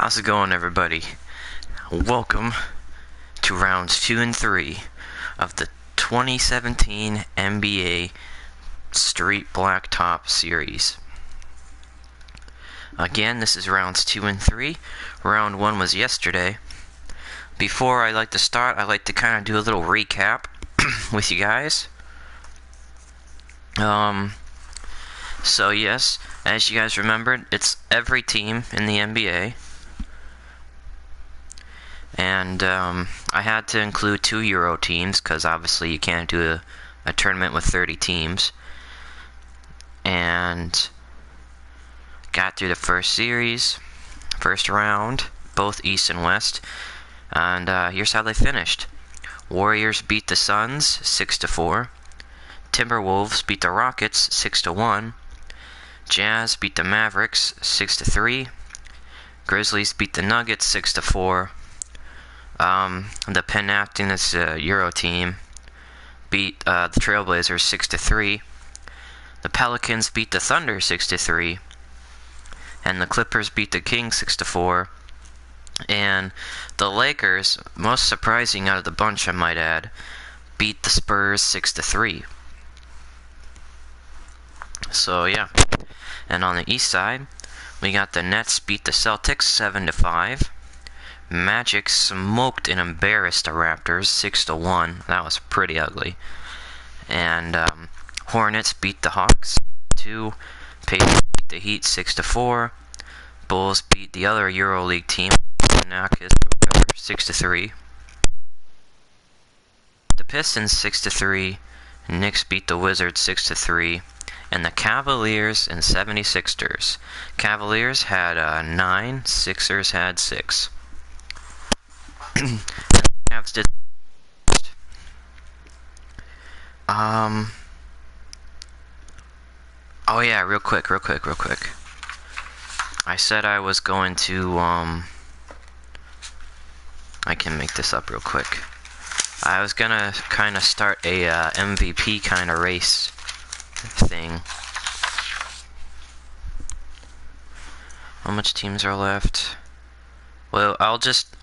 How's it going, everybody? Welcome to rounds 2 and 3 of the 2017 NBA Street Blacktop series. Again, this is rounds 2 and 3. Round 1 was yesterday. Before I like to start, I like to kind of do a little recap with you guys. So yes, as you guys remembered, it's every team in the NBA. And I had to include 2 Euro teams, because obviously you can't do a tournament with 30 teams. And got through the first series, first round, both East and West. And here's how they finished. Warriors beat the Suns 6-4. Timberwolves beat the Rockets 6-1. Jazz beat the Mavericks 6-3. Grizzlies beat the Nuggets 6-4. The Panathinaikos Euro team beat the Trailblazers 6-3. The Pelicans beat the Thunder 6-3. And the Clippers beat the Kings 6-4. And the Lakers, most surprising out of the bunch, I might add, beat the Spurs 6-3. So yeah. And on the east side, we got the Nets beat the Celtics 7-5. Magic smoked and embarrassed the Raptors 6-1. That was pretty ugly. And Hornets beat the Hawks 2. Pacers beat the Heat 6-4. Bulls beat the other EuroLeague team, Panathinaikos, 6-3. The Pistons 6-3. Knicks beat the Wizards 6-3. And the Cavaliers and 76ers. Cavaliers had 9. Sixers had 6. Cavs did. Oh yeah, real quick. I said I was going to, I can make this up real quick. I was gonna kind of start a MVP kind of race thing. How much teams are left? Well, I'll just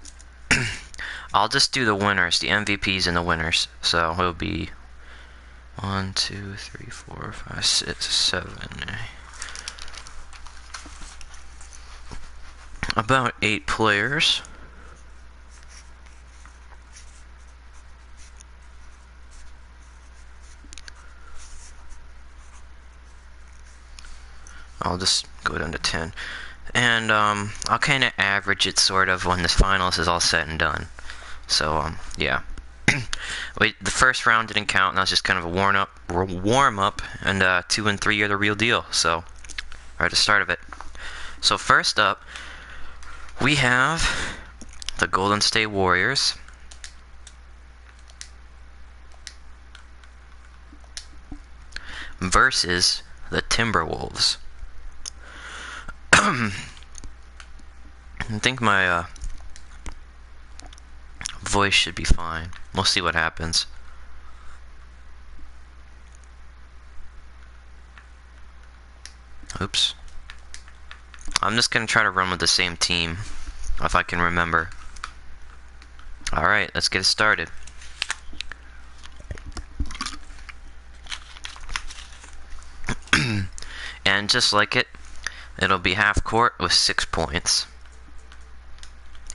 do the winners, the MVPs and the winners. So it'll be 1, 2, 3, 4, 5, 6, 7. About 8 players. I'll just go down to 10. And I'll kind of average it sort of when this finals is all said and done. So yeah. Wait, the first round didn't count, and that was just kind of a warm up, and 2 and 3 are the real deal. So, right at the start of it. So first up, we have the Golden State Warriors versus the Timberwolves. I think my voice should be fine. We'll see what happens. Oops. I'm just gonna try to run with the same team, if I can remember. Alright, let's get it started. And just like it, it'll be half court with 6 points.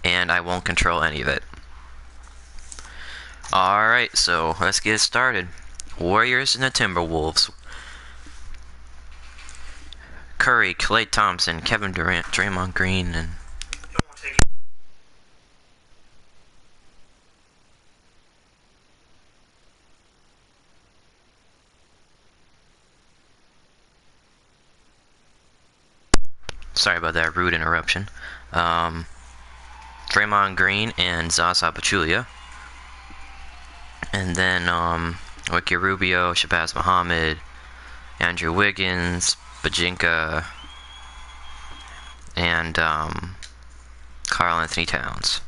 And I won't control any of it. Alright, so let's get started. Warriors and the Timberwolves. Curry, Klay Thompson, Kevin Durant, Draymond Green, and... Sorry about that rude interruption. Draymond Green and Zaza Pachulia. And then Ricky Rubio, Shabazz Muhammad, Andrew Wiggins, Bajinka, and Karl Anthony Towns.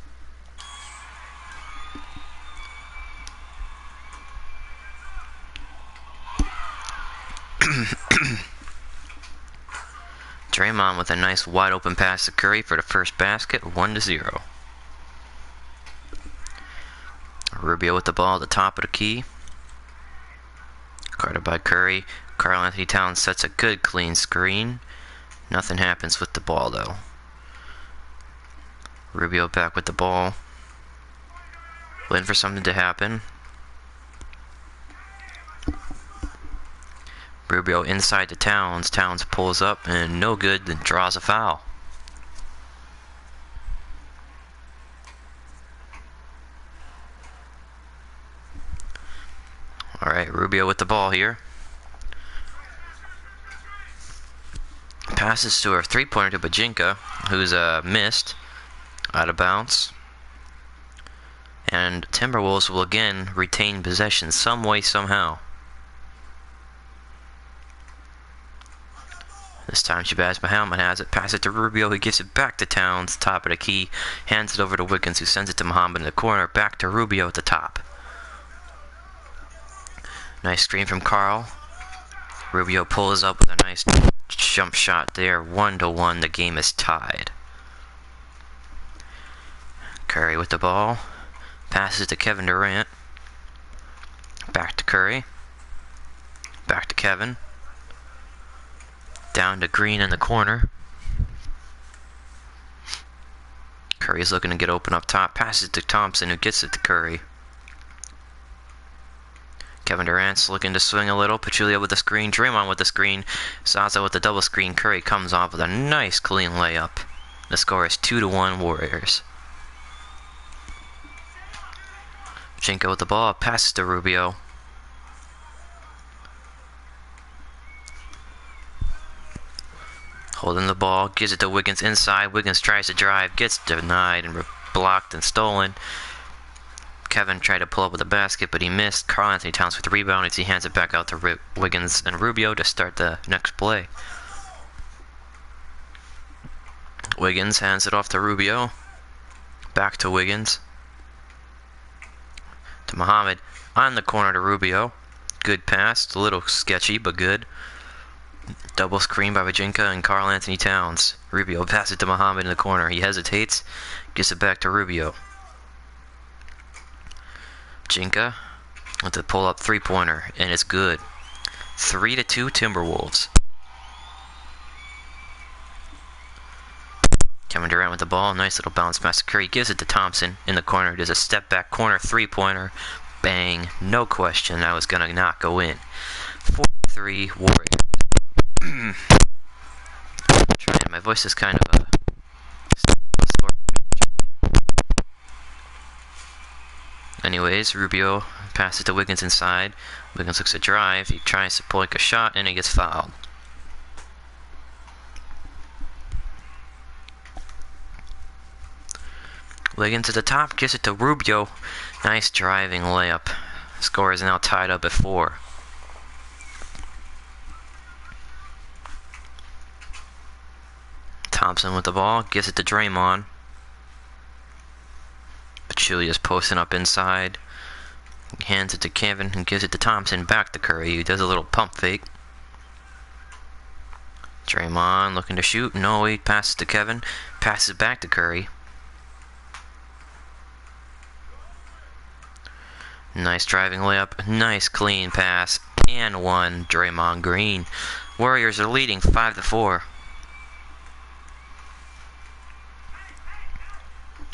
Draymond with a nice wide open pass to Curry for the first basket, 1-0. Rubio with the ball at the top of the key. Guarded by Curry. Karl Anthony Towns sets a good clean screen. Nothing happens with the ball though. Rubio back with the ball. Waiting for something to happen. Rubio inside to Towns. Towns pulls up and no good, then draws a foul. Alright, Rubio with the ball here. Passes to a three-pointer to Bajinka, who's missed. Out of bounds. And Timberwolves will again retain possession some way, somehow. This time Shabazz Muhammad has it. Pass it to Rubio, who gives it back to Towns, top of the key. Hands it over to Wiggins, who sends it to Muhammad in the corner. Back to Rubio at the top. Nice screen from Karl. Rubio pulls up with a nice jump shot there. 1-1. The game is tied. Curry with the ball. Passes to Kevin Durant. Back to Curry. Back to Kevin. Down to Green in the corner. Curry's looking to get open up top. Passes to Thompson, who gets it to Curry. Kevin Durant's looking to swing a little. Pachulia with the screen. Draymond with the screen. Zaza with the double screen. Curry comes off with a nice clean layup. The score is 2-1 Warriors. Bajinka with the ball. Passes to Rubio. Holding the ball. Gives it to Wiggins inside. Wiggins tries to drive. Gets denied and blocked and stolen. Kevin tried to pull up with a basket, but he missed. Karl Anthony Towns with the rebound as he hands it back out to Wiggins and Rubio to start the next play. Wiggins hands it off to Rubio. Back to Wiggins. To Muhammad. On the corner to Rubio. Good pass. A little sketchy, but good. Double screen by Bajinka and Karl Anthony Towns. Rubio passes it to Muhammad in the corner. He hesitates. Gives it back to Rubio. Bajinka with the pull-up three-pointer, and it's good. 3-2 Timberwolves. Kevin Durant with the ball. Nice little bounce pass to Curry. Gives it to Thompson in the corner. Does a step-back corner three-pointer. Bang. No question. That was going to not go in. 4-3 Warriors. Trying. My voice is kind of Anyways, Rubio passes to Wiggins inside. Wiggins looks to drive. He tries to pull like a shot, and he gets fouled. Wiggins to the top, gives it to Rubio. Nice driving layup. Score is now tied up at 4. Thompson with the ball, gives it to Draymond. Pachulia's posting up inside. He hands it to Kevin and gives it to Thompson. Back to Curry, who does a little pump fake. Draymond looking to shoot. No, he passes to Kevin. Passes back to Curry. Nice driving layup. Nice clean pass. And one. Draymond Green. Warriors are leading 5-4.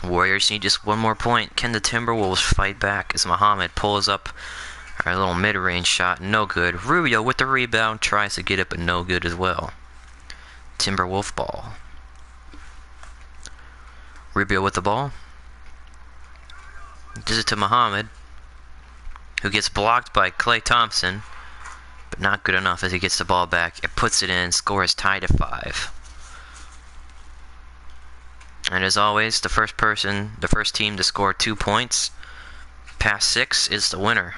Warriors need just one more point. Can the Timberwolves fight back as Muhammad pulls up a little mid-range shot? No good. Rubio with the rebound. Tries to get it, but no good as well. Timberwolf ball. Rubio with the ball. Gives it to Muhammad, who gets blocked by Klay Thompson, but not good enough as he gets the ball back. It puts it in. Score is tied at 5. And as always, the first team to score 2 points past 6 is the winner.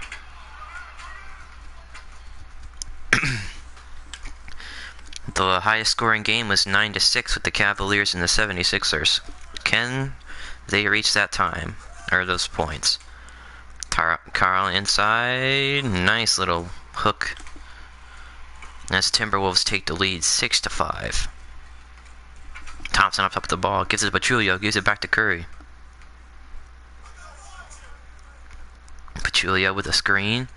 The highest scoring game was 9-6 with the Cavaliers and the 76ers. Can they reach that time, or those points? Karl inside. Nice little hook. As Timberwolves take the lead 6-5. Thompson up top of the ball, gives it to Pachulia, gives it back to Curry. Pachulia with a screen,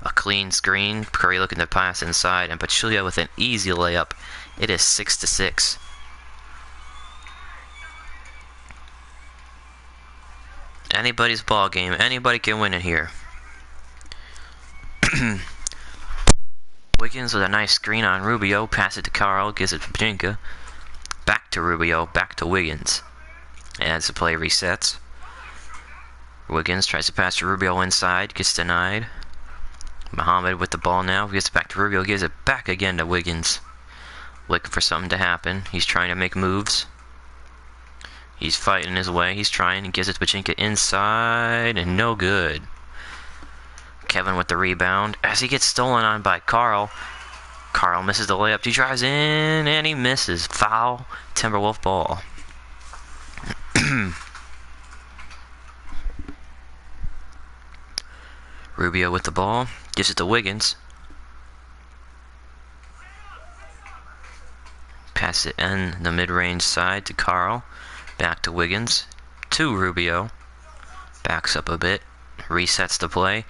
a clean screen. Curry looking to pass inside, and Pachulia with an easy layup. It is 6-6. Anybody's ball game. Anybody can win it here. Wiggins with a nice screen on Rubio. Pass it to Carl. Gives it to Pajinka. Back to Rubio. Back to Wiggins. As the play resets. Wiggins tries to pass to Rubio inside. Gets denied. Muhammad with the ball now. Gets it back to Rubio. Gives it back again to Wiggins. Looking for something to happen. He's trying to make moves. He's fighting his way. He's trying. He gives it to Pachinka inside. And no good. Kevin with the rebound. As he gets stolen on by Carl. Carl misses the layup. He drives in. And he misses. Foul. Timberwolf ball. Rubio with the ball. Gives it to Wiggins. Pass it in the mid-range side to Carl. Back to Wiggins. To Rubio. Backs up a bit. Resets the play.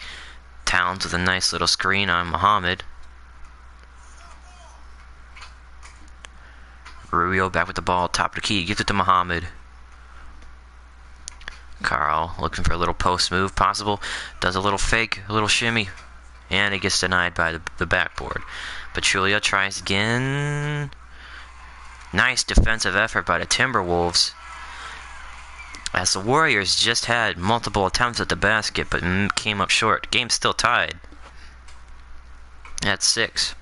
Towns with a nice little screen on Muhammad. Rubio back with the ball. Top of the key. Gives it to Muhammad. Carl looking for a little post move possible. Does a little fake. A little shimmy. And it gets denied by the backboard. Pachulia tries again. Nice defensive effort by the Timberwolves. As the Warriors just had multiple attempts at the basket, but came up short. Game's still tied at 6.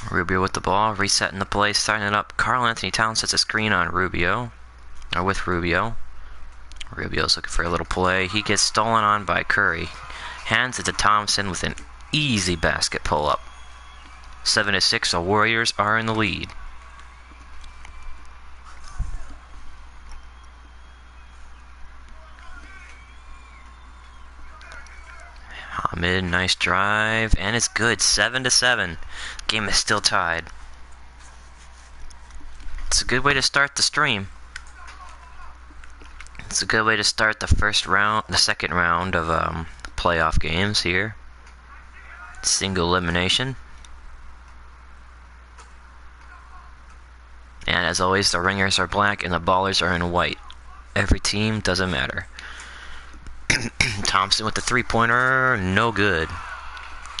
Rubio with the ball, resetting the play, starting it up. Karl Anthony Towns sets a screen on Rubio, or with Rubio. Rubio's looking for a little play. He gets stolen on by Curry. Hands it to Thompson with an easy basket pull-up. 7-6, the Warriors are in the lead. Hamid, nice drive, and it's good. 7-7. Game is still tied. It's a good way to start the stream. It's a good way to start the second round of playoff games here. Single elimination. And as always, the ringers are black and the ballers are in white. Every team, doesn't matter. Thompson with the three-pointer, no good.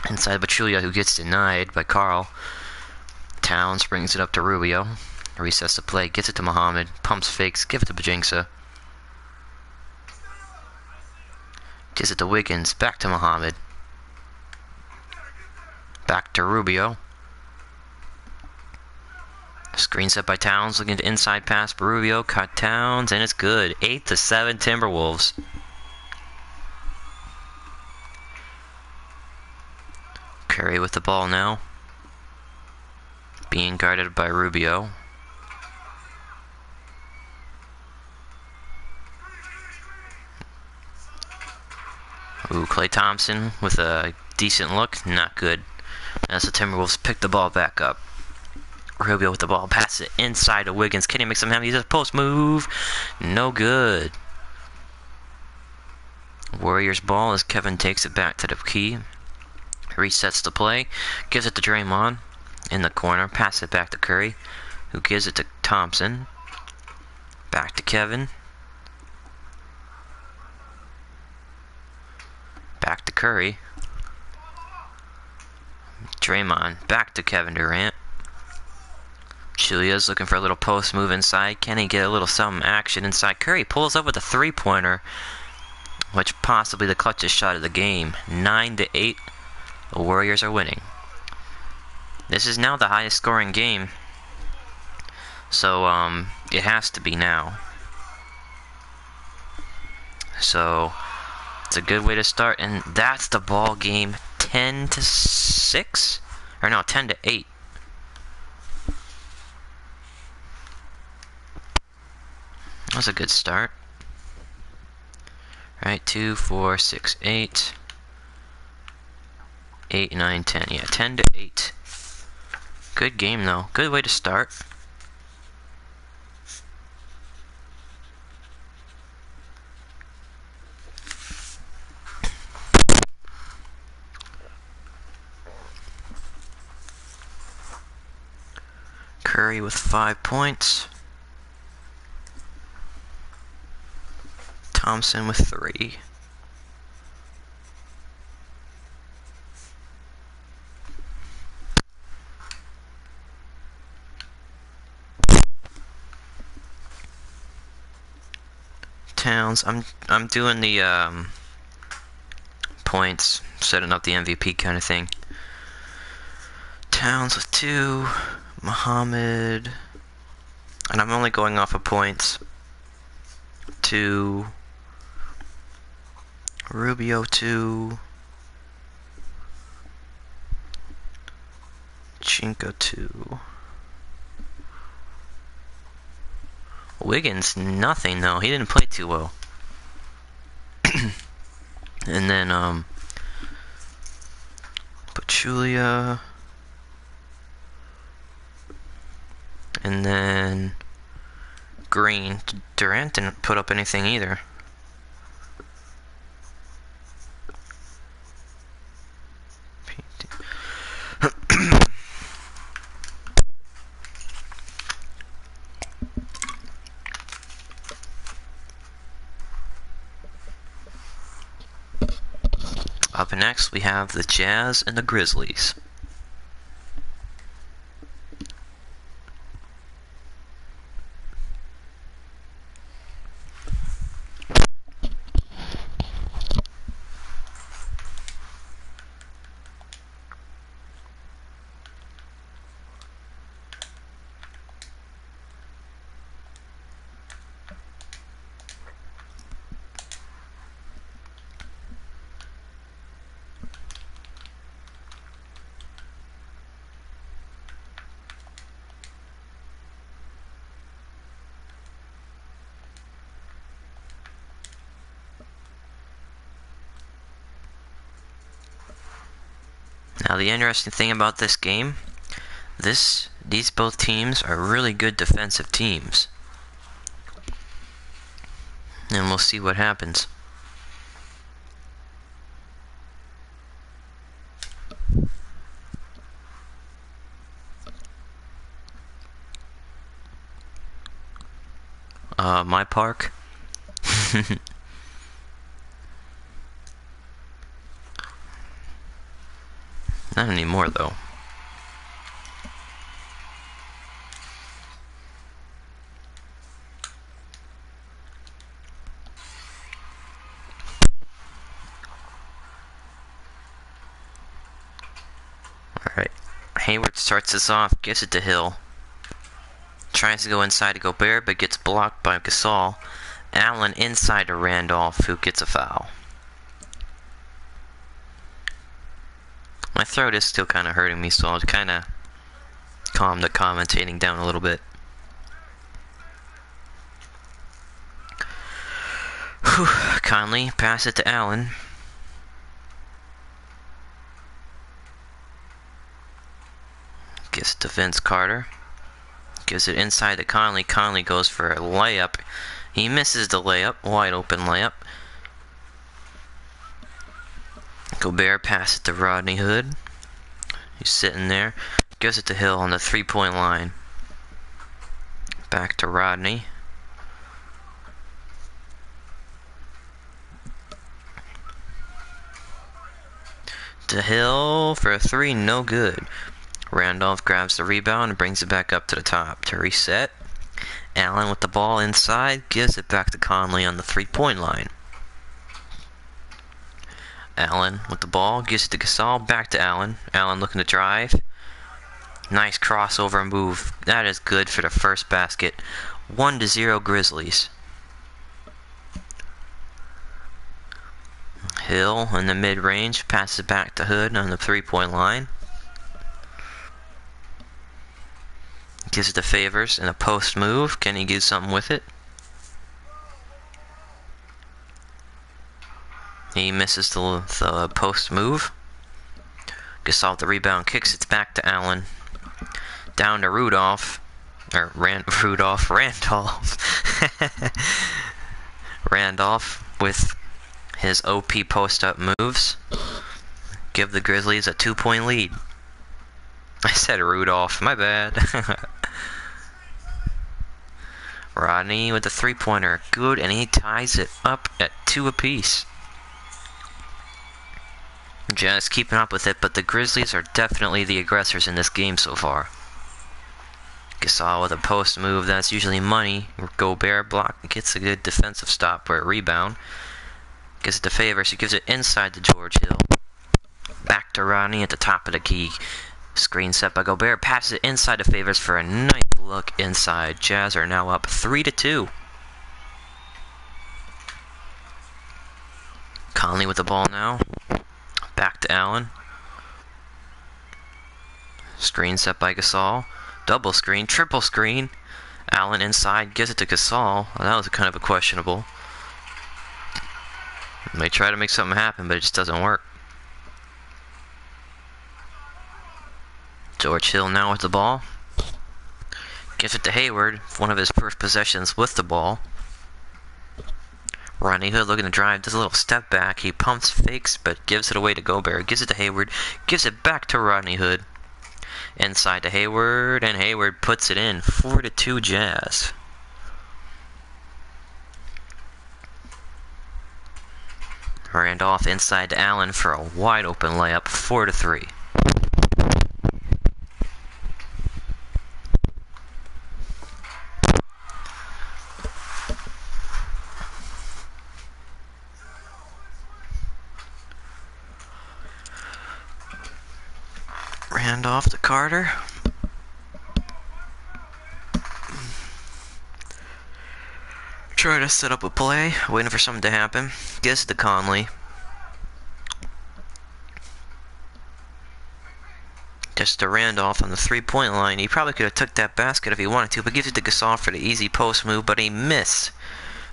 Inside Pachulia, who gets denied by Carl. Towns brings it up to Rubio. Resets the play, gets it to Muhammad. Pumps fakes, give it to Bajinka. Gives it to Wiggins, back to Muhammad. Back to Rubio. Screen set by Towns, looking to inside pass. Rubio cut Towns, and it's good. 8-7 Timberwolves. Curry with the ball now. Being guarded by Rubio. Ooh, Klay Thompson with a decent look. Not good. As the Timberwolves pick the ball back up. Rubio with the ball. Pass it inside to Wiggins. Can he make some heavy? He does a post move. No good. Warriors ball as Kevin takes it back to the key. Resets the play. Gives it to Draymond. In the corner. Pass it back to Curry. Who gives it to Thompson. Back to Kevin. Back to Curry. Draymond. Back to Kevin Durant. Julia's looking for a little post move inside. Can he get a little something action inside? Curry pulls up with a three-pointer, which possibly the clutchest shot of the game. 9-8. The Warriors are winning. This is now the highest scoring game. So, it has to be now. So, it's a good way to start. And that's the ball game. 10-6? Or no, 10-8. That was a good start. Right, 2, 4, 6, 8. 8, 9, 10. Yeah, 10-8. Good game, though. Good way to start. Curry with 5 points. Thompson with 3. Towns. I'm doing the points, setting up the MVP kind of thing. Towns with 2. Muhammad, and I'm only going off of points. 2. Rubio 2. Chinko 2. Wiggins, nothing though. He didn't play too well. And then, Pachulia. And then, Green. Durant didn't put up anything either. Up next, we have the Jazz and the Grizzlies. Now the interesting thing about this game, these both teams are really good defensive teams. And we'll see what happens. My park. Not anymore, though. Alright. Hayward starts this off, gives it to Hill. Tries to go inside to Gobert, but gets blocked by Gasol. Allen inside to Randolph, who gets a foul. My throat is still kind of hurting me, so I'll kind of calm the commentating down a little bit. Whew. Conley, pass it to Allen. Gives it to Vince Carter. Gives it inside to Conley. Conley goes for a layup. He misses the layup, wide open layup. Gobert passes it to Rodney Hood. He's sitting there. Gives it to Hill on the 3-point line. Back to Rodney. To Hill for a 3, no good. Randolph grabs the rebound and brings it back up to the top to reset. Allen with the ball inside, gives it back to Conley on the 3-point line. Allen with the ball, gives it to Gasol, back to Allen. Allen looking to drive. Nice crossover move. That is good for the first basket. 1-0 Grizzlies. Hill in the mid-range, passes it back to Hood on the 3-point line. Gives it to Favors in a post move. Can he do something with it? He misses the post move. Gasol the rebound, kicks it back to Allen. Down to Randolph. Randolph with his OP post-up moves. Give the Grizzlies a 2-point lead. I said Rudolph, my bad. Rodney with the 3-pointer. Good, and he ties it up at 2 apiece. Jazz keeping up with it, but the Grizzlies are definitely the aggressors in this game so far. Gasol with a post move, that's usually money. Gobert block, gets a good defensive stop or a rebound. Gives it to Favors, he gives it inside to George Hill. Back to Rodney at the top of the key. Screen set by Gobert, passes it inside to Favors for a nice look inside. Jazz are now up 3-2. Conley with the ball now. Back to Allen. Screen set by Gasol. Double screen, triple screen. Allen inside, gives it to Gasol. Well, that was kind of a questionable. They try to make something happen, but it just doesn't work. George Hill now with the ball. Gives it to Hayward, one of his first possessions with the ball. Rodney Hood looking to drive, does a little step back. He pumps, fakes, but gives it away to Gobert. Gives it to Hayward, gives it back to Rodney Hood. Inside to Hayward, and Hayward puts it in. 4-2 Jazz. Randolph inside to Allen for a wide open layup. 4-3. Randolph to Carter. Try to set up a play, waiting for something to happen. Gives it to Conley. Just to Randolph on the 3-point line. He probably could have took that basket if he wanted to, but gives it to Gasol for the easy post move, but he missed.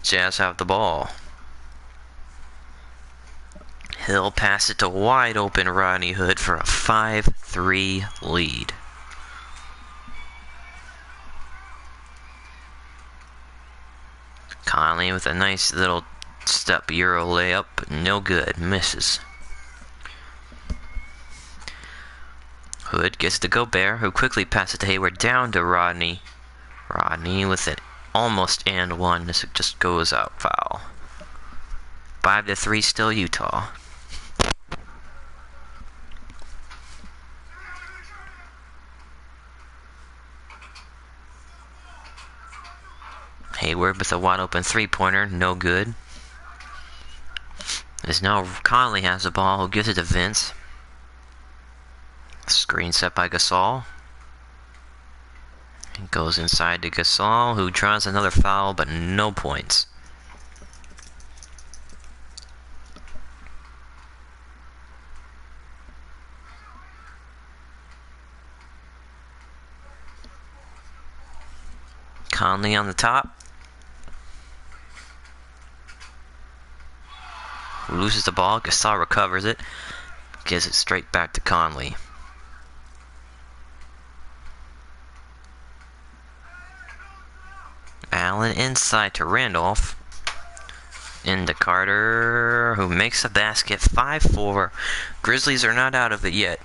Jazz have the ball. Hill pass it to wide open Rodney Hood for a 5-3 lead. Conley with a nice little step Euro layup, but no good, misses. Hood gets to Gobert, who quickly passes to Hayward down to Rodney. Rodney with an almost and one, this just goes out, foul. 5-3 still Utah. Hayward with a wide open 3-pointer, no good. As now Conley has the ball, who gives it to Vince. Screen set by Gasol. It goes inside to Gasol, who draws another foul, but no points. Conley on the top. Loses the ball. Gasol recovers it. Gives it straight back to Conley. Allen inside to Randolph. Into Carter, who makes a basket. 5-4. Grizzlies are not out of it yet.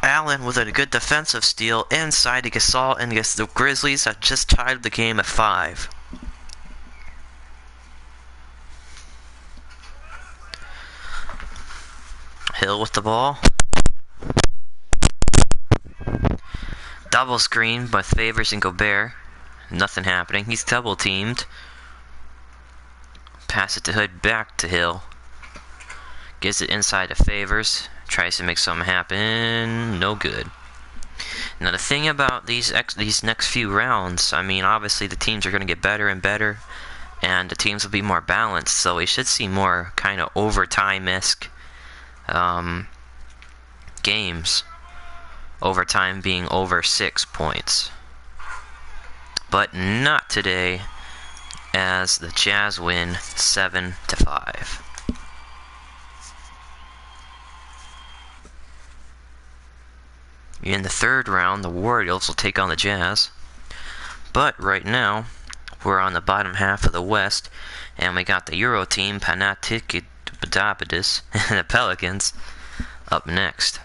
Allen with a good defensive steal inside to Gasol, and the Grizzlies have just tied the game at 5. Hill with the ball. Double screen by Favors and Gobert. Nothing happening. He's double teamed. Pass it to Hood, back to Hill. Gives it inside to Favors. Tries to make something happen. No good. Now the thing about these next few rounds, I mean, obviously the teams are going to get better and better, and the teams will be more balanced. So we should see more kind of overtime-esque games. Overtime being over 6 points. But not today, as the Jazz win 7-5. In the third round, the Warriors will take on the Jazz. But right now, we're on the bottom half of the West, and we got the Euro team, Panathinaikos, and the Pelicans up next.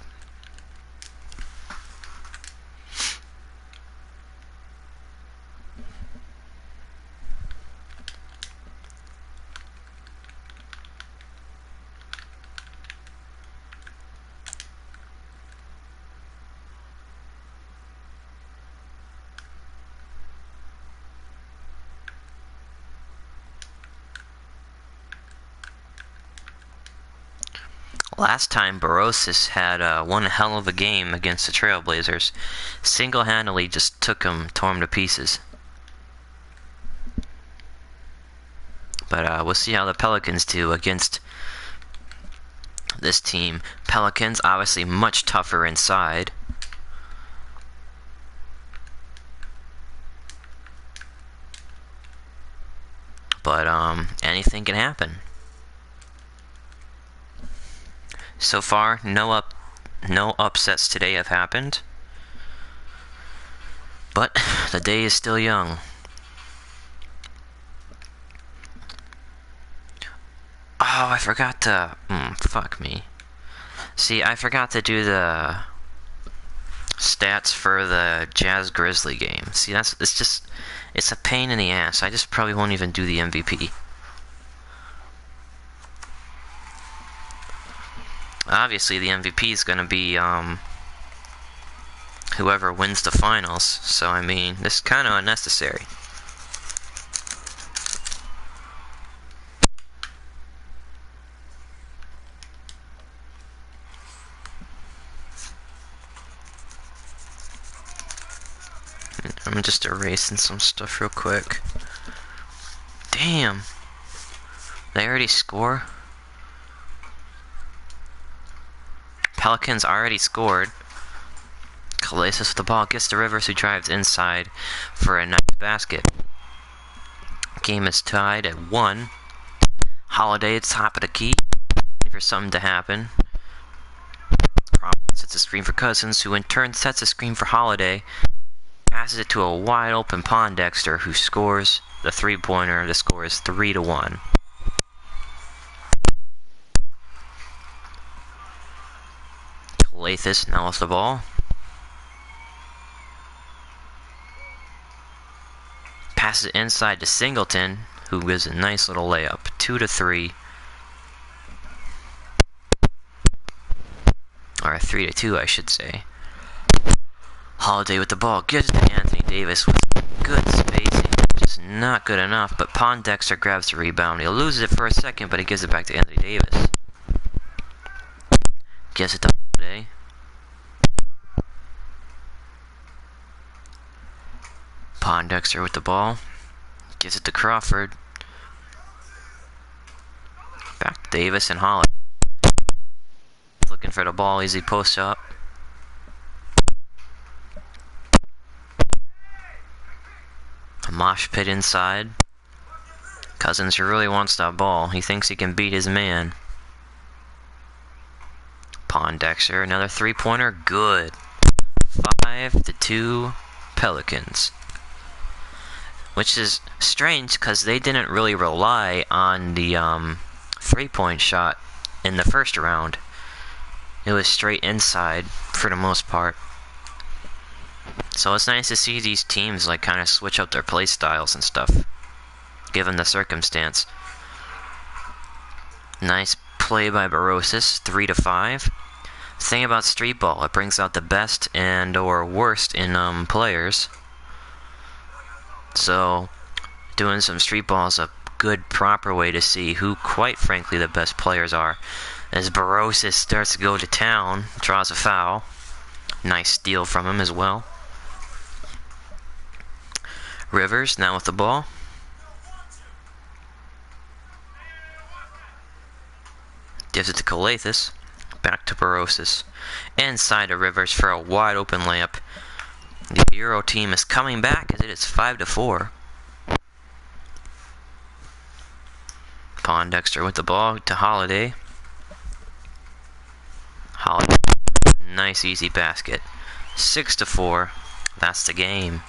Last time, Barosis had one hell of a game against the Trailblazers. Single-handedly just tore them to pieces. But we'll see how the Pelicans do against this team. Pelicans, obviously much tougher inside. But anything can happen. So far, no upsets today have happened. But the day is still young. Oh, I forgot to... fuck me. See, I forgot to do the stats for the Jazz-Grizzly game. See, it's a pain in the ass. I just probably won't even do the MVP. Obviously, the MVP is going to be whoever wins the finals. So, I mean, this is kind of unnecessary. I'm just erasing some stuff real quick. Damn. They already score? Pelicans already scored. Calais with the ball, gets to Rivers, who drives inside for a nice basket. Game is tied at 1. Holiday at top of the key, waiting for something to happen. Sets a screen for Cousins, who in turn sets a screen for Holiday. Passes it to a wide open Pondexter, who scores the 3-pointer. The score is 3-1. Lathis now with the ball. Passes it inside to Singleton, who gives a nice little layup. 2-3. Or 3-2, I should say. Holiday with the ball. Gives it to Anthony Davis with good spacing. Just not good enough, but Pondexter grabs the rebound. He'll lose it for a second, but he gives it back to Anthony Davis. Gives it to Holiday. Pondexter with the ball. Gives it to Crawford. Back to Davis and Holiday. Looking for the ball, easy post up. A mosh pit inside. Cousins really wants that ball. He thinks he can beat his man. Pondexter, another 3-pointer, good. 5-2 Pelicans. Which is strange because they didn't really rely on the 3-point shot in the first round. It was straight inside for the most part. So it's nice to see these teams like kind of switch up their play styles and stuff, given the circumstance. Nice play by Barosis, 3-5. Thing about street ball, it brings out the best and or worst in players. So doing some street ball is a good proper way to see who, quite frankly, the best players are. As Barosis starts to go to town, draws a foul. Nice steal from him as well. Rivers now with the ball. Gives it to Calathis. Back to Barosis. Inside to Rivers for a wide open layup. The Euro team is coming back as it is 5-4. Pondexter with the ball to Holiday. Holiday. Nice easy basket. 6-4. That's the game.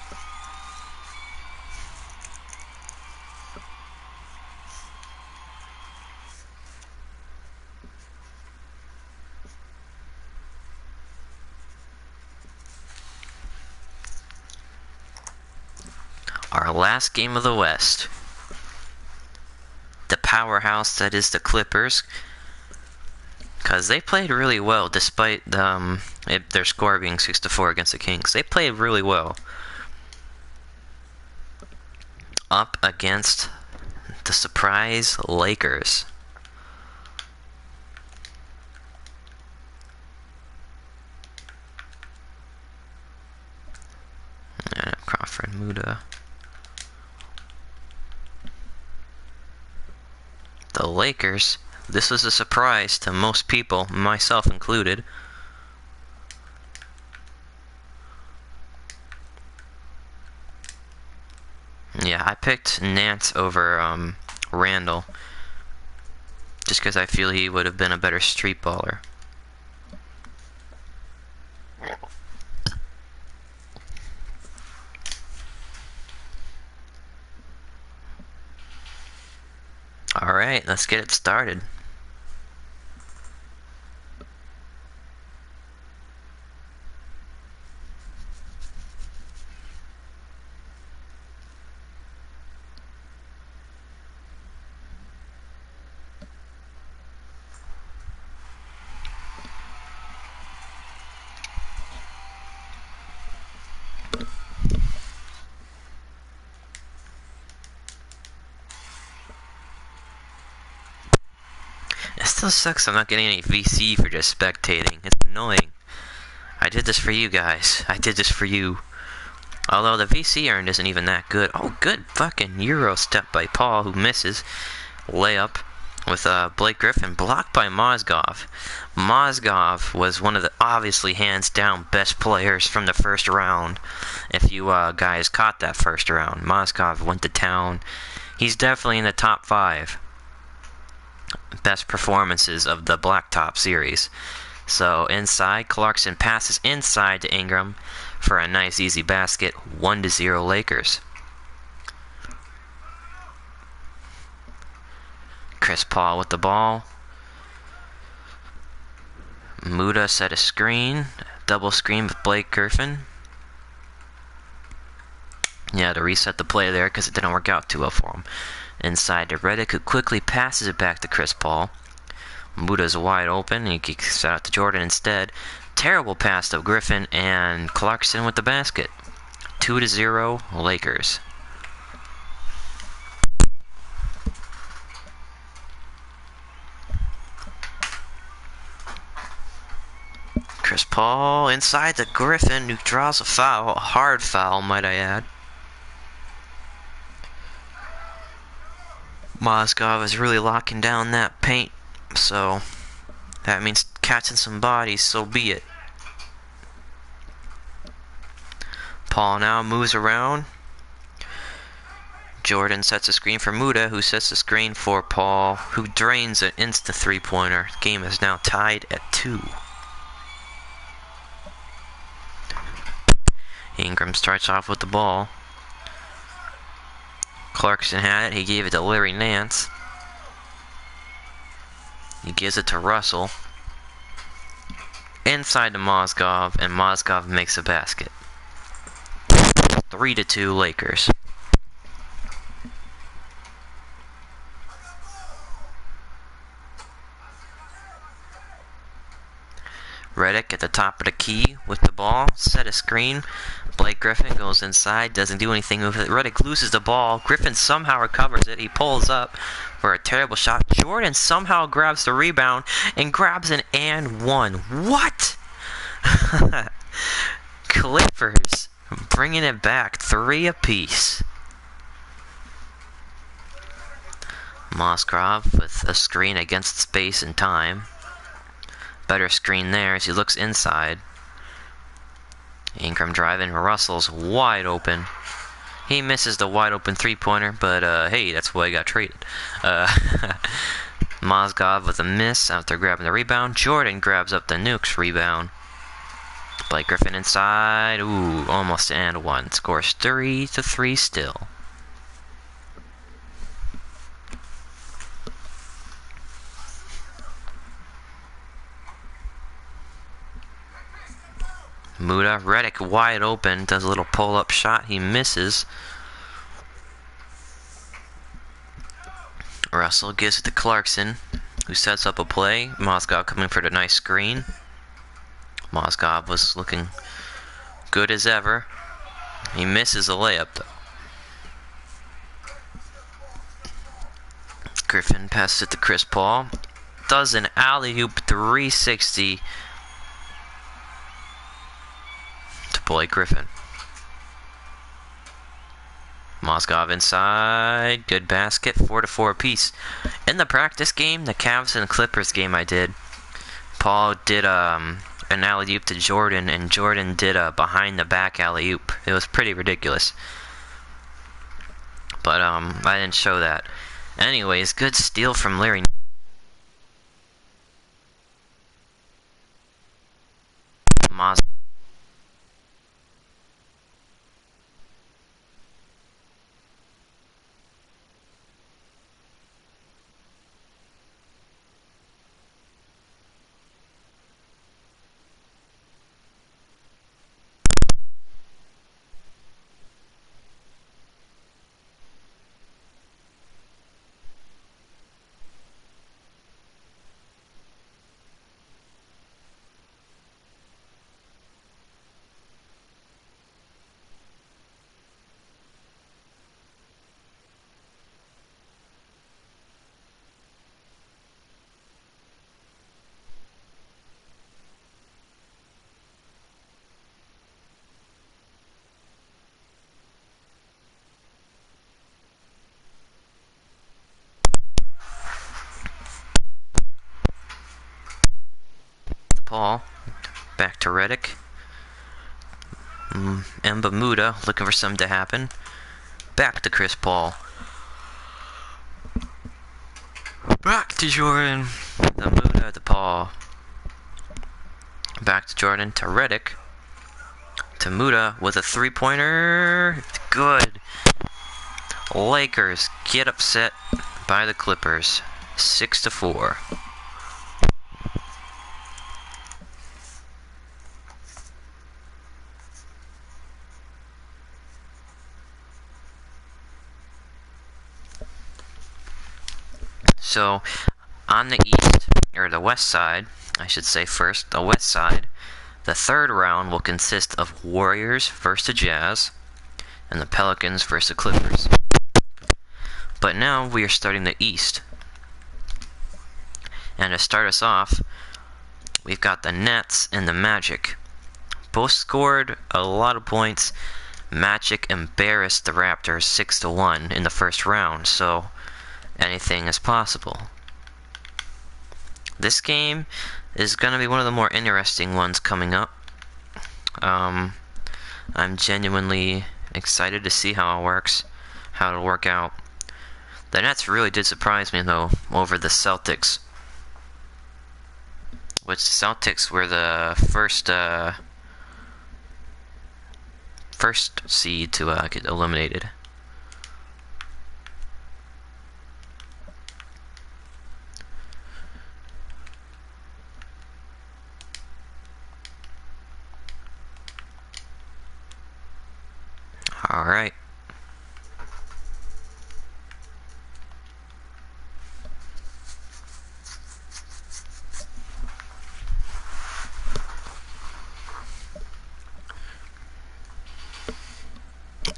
Our last game of the West. The powerhouse that is the Clippers. Because they played really well despite their score being 6-4 against the Kings. They played really well. Up against the surprise Lakers. Crawford, Muda. The Lakers, this was a surprise to most people, myself included. Yeah, I picked Nance over Randall, just because I feel he would have been a better street baller. Alright, let's get it started. It still sucks I'm not getting any VC for just spectating. It's annoying. I did this for you guys. I did this for you. Although the VC earned isn't even that good. Oh, good fucking Euro step by Paul, who misses. Layup with Blake Griffin, blocked by Mozgov. Mozgov was one of the obviously hands down best players from the first round. If you guys caught that first round, Mozgov went to town. He's definitely in the top 5 best performances of the Blacktop series. So inside, Clarkson passes inside to Ingram for a nice easy basket. 1-0 Lakers. Chris Paul with the ball. Muda set a screen. Double screen with Blake Griffin. Yeah, to reset the play there because it didn't work out too well for him. Inside to Redick, who quickly passes it back to Chris Paul. Muda's wide open, and he kicks it out to Jordan instead. Terrible pass to Griffin, and Clarkson with the basket. 2-0 Lakers. Chris Paul inside to Griffin, who draws a foul. A hard foul, might I add. Mozgov is really locking down that paint, so that means catching some bodies, so be it. Paul now moves around. Jordan sets a screen for Muda, who sets the screen for Paul, who drains an instant three-pointer. The game is now tied at 2. Ingram starts off with the ball. Clarkson had it. He gave it to Larry Nance. He gives it to Russell. Inside to Mozgov, and Mozgov makes a basket. 3-2 Lakers. Redick at the top of the key with the ball. Set a screen. Blake Griffin goes inside. Doesn't do anything with it. Redick loses the ball. Griffin somehow recovers it. He pulls up for a terrible shot. Jordan somehow grabs the rebound and grabs an and one. What? Clippers bringing it back. 3 apiece. Mozgov with a screen against space and time. Better screen there as he looks inside. Ingram driving. Russell's wide open. He misses the wide open three-pointer, but hey, that's why he got traded. Mozgov with a miss after grabbing the rebound. Jordan grabs up the Nukes rebound. Blake Griffin inside. Ooh, almost and one. Scores 3-3 still. Muda, Reddick wide open, does a little pull-up shot, he misses. Russell gives it to Clarkson, who sets up a play. Mozgov coming for the nice screen. Mozgov was looking good as ever. He misses a layup, though. Griffin passes it to Chris Paul. Does an alley-oop 360 to Blake Griffin. Mozgov inside. Good basket. 4-4 apiece. In the practice game, the Cavs and Clippers game I did, Paul did an alley-oop to Jordan, and Jordan did a behind-the-back alley-oop. It was pretty ridiculous. But I didn't show that. Anyways, good steal from Larry. Mozgov. Paul, back to Reddick. Emba Muda looking for something to happen. Back to Chris Paul. Back to Jordan. The Muda to Paul. Back to Jordan to Reddick. To Muda with a three-pointer. Good. Lakers get upset by the Clippers. 6-4. So, on the east, or the west side, I should say first, the west side, the third round will consist of Warriors versus the Jazz, and the Pelicans versus the Clippers. But now we are starting the east. And to start us off, we've got the Nets and the Magic. Both scored a lot of points. Magic embarrassed the Raptors 6-1 in the first round, so anything is possible. This game is going to be one of the more interesting ones coming up. I'm genuinely excited to see how it works, how it'll work out. The Nets really did surprise me, though, over the Celtics. Which the Celtics were the first seed to get eliminated. Alright.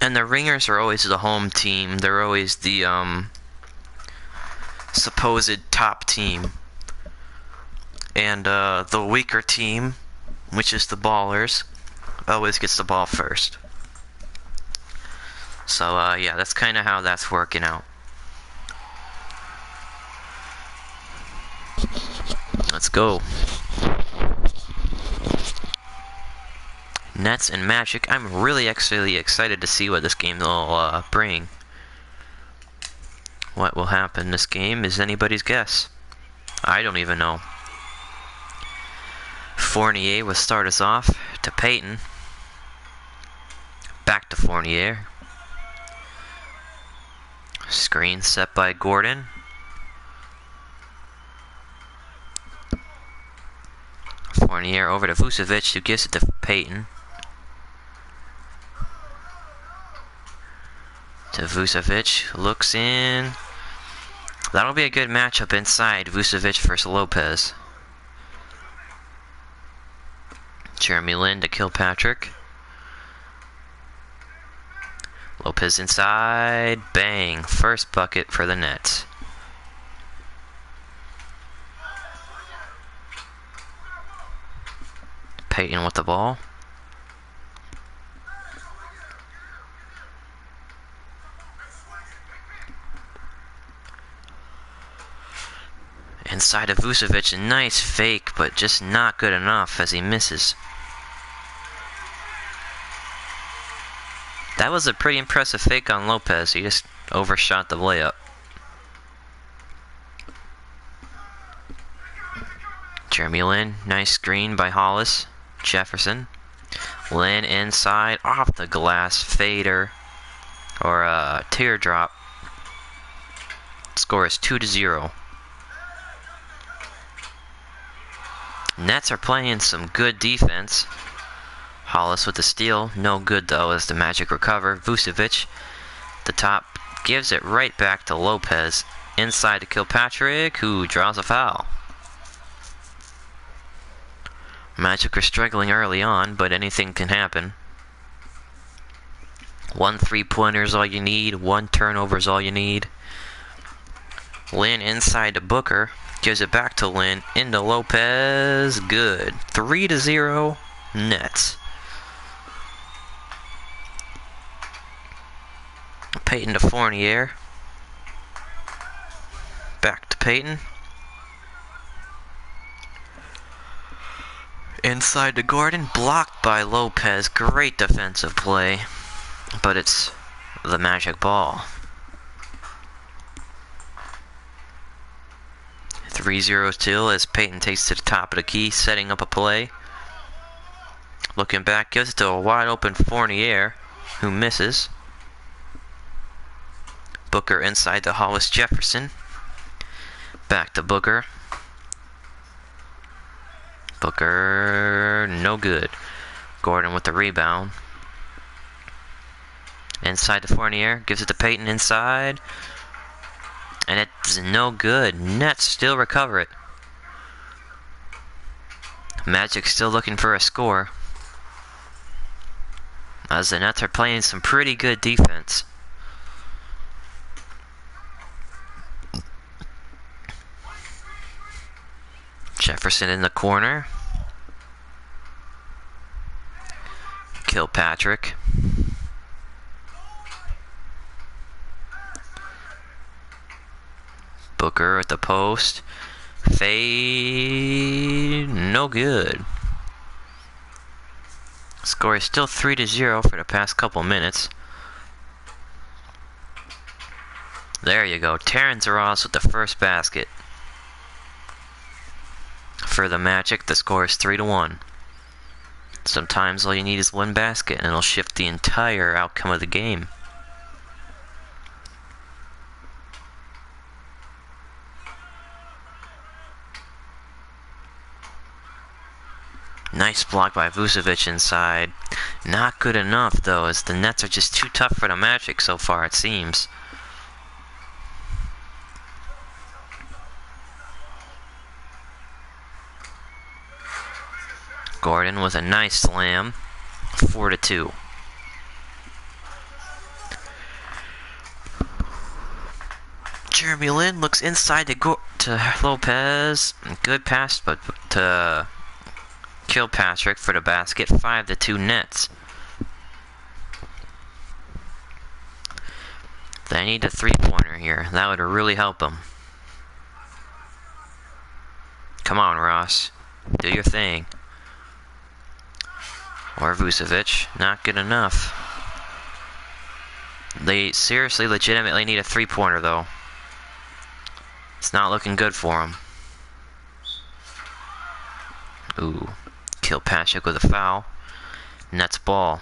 And the Ringers are always the home team. They're always the supposed top team. And the weaker team, which is the Ballers, always gets the ball first. So, yeah, that's kind of how that's working out. Let's go. Nets and Magic. I'm really actually excited to see what this game will bring. What will happen in this game is anybody's guess. I don't even know. Fournier will start us off to Peyton. Back to Fournier. Screen set by Gordon. Fournier over to Vucevic, who gives it to Peyton. To Vucevic, looks in. That'll be a good matchup inside. Vucevic versus Lopez. Jeremy Lin to Kilpatrick. Lopez inside. Bang. First bucket for the Nets. Peyton with the ball. Inside of Vucevic, a nice fake, but just not good enough as he misses. That was a pretty impressive fake on Lopez. He just overshot the layup. Jeremy Lin, nice screen by Hollis. Jefferson. Lin inside, off the glass, fader, or a teardrop. Score is 2-0. Nets are playing some good defense. Hollis with the steal, no good though as the Magic recover. Vucevic, the top, gives it right back to Lopez. Inside to Kilpatrick, who draws a foul. Magic are struggling early on, but anything can happen. 1 3-pointer is all you need, 1 turnover is all you need. Lin inside to Booker, gives it back to Lin, into Lopez, good. 3-0, Nets. Peyton to Fournier. Back to Peyton. Inside to Gordon, blocked by Lopez. Great defensive play, but it's the Magic ball. 3-0 still as Peyton takes to the top of the key, setting up a play. Looking back, gives it to a wide open Fournier, who misses. Booker inside to Hollis Jefferson. Back to Booker. Booker, no good. Gordon with the rebound. Inside to Fournier, gives it to Peyton inside. And it's no good. Nets still recover it. Magic still looking for a score, as the Nets are playing some pretty good defense. Jefferson in the corner. Kilpatrick. Booker at the post. Fade. No good. Score is still 3-0 for the past couple minutes. There you go. Terrence Ross with the first basket. For the Magic, the score is 3-1. Sometimes all you need is one basket and it'll shift the entire outcome of the game. Nice block by Vucevic inside. Not good enough though, as the Nets are just too tough for the Magic so far, it seems. Gordon with a nice slam. 4-2. Jeremy Lin looks inside to Lopez. Good pass, but to Kilpatrick for the basket. 5-2 Nets. They need a 3-pointer here. That would really help them. Come on, Ross. Do your thing. Or Vucevic. Not good enough. They seriously, legitimately need a 3-pointer, though. It's not looking good for them. Ooh. Kilpatrick with a foul. Nets ball.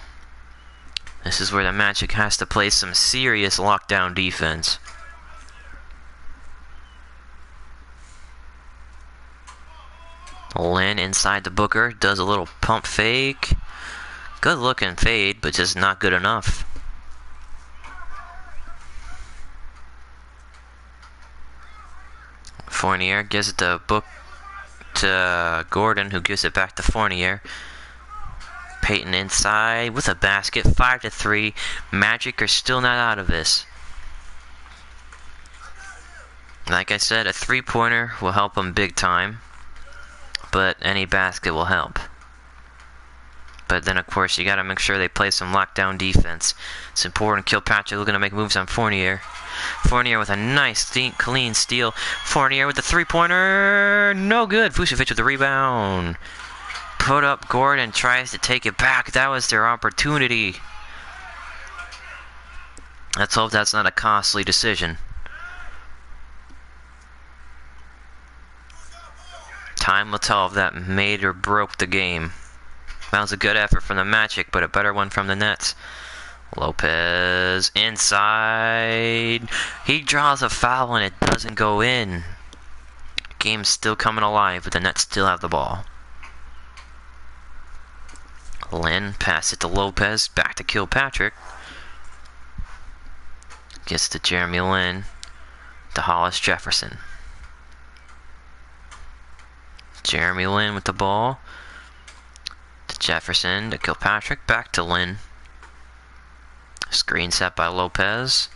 This is where the Magic has to play some serious lockdown defense. Lynn inside the Booker, does a little pump fake. Good looking fade, but just not good enough. Fournier gives it to Gordon, who gives it back to Fournier. Payton inside with a basket, 5-3. Magic are still not out of this. Like I said, a three-pointer will help them big time, but any basket will help. But then, of course, you got to make sure they play some lockdown defense. It's important. Kilpatrick looking to make moves on Fournier. Fournier with a nice, clean steal. Fournier with the three-pointer. No good. Vucevic with the rebound. Put up. Gordon tries to take it back. That was their opportunity. Let's hope that's not a costly decision. Time will tell if that made or broke the game. That was a good effort from the Magic, but a better one from the Nets. Lopez inside. He draws a foul and it doesn't go in. Game's still coming alive, but the Nets still have the ball. Lynn pass it to Lopez, back to Kilpatrick. Gets to Jeremy Lin, to Hollis Jefferson. Jeremy Lin with the ball. To Jefferson, to Kilpatrick, back to Lin. Screen set by Lopez.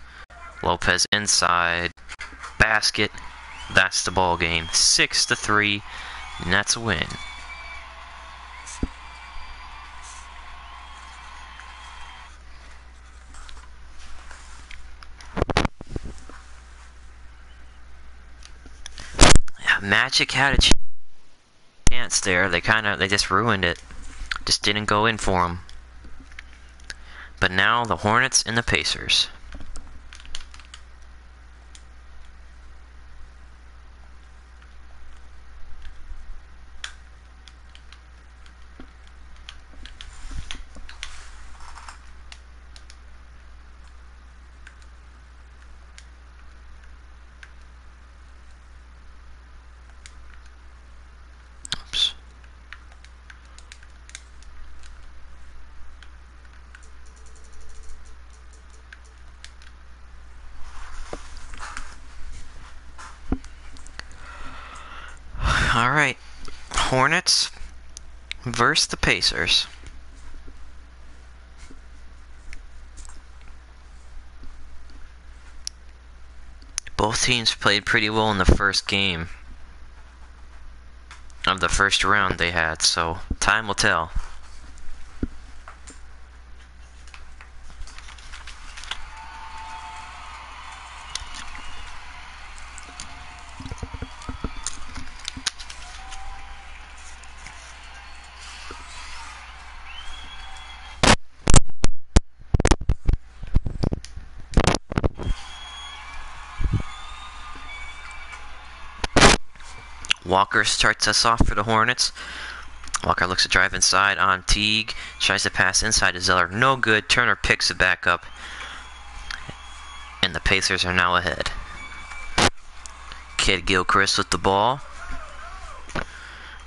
Lopez inside. Basket. That's the ball game. 6-3. Nets win. Yeah, Magic had a chance there. They just ruined it. Just didn't go in for them. But now the Hornets and the Pacers. Oops. Alright, Hornets versus the Pacers. Both teams played pretty well in the first game of the first round they had, so time will tell. Walker starts us off for the Hornets. Walker looks to drive inside on Teague. Tries to pass inside to Zeller. No good. Turner picks it back up. And the Pacers are now ahead. Kid Gilchrist with the ball.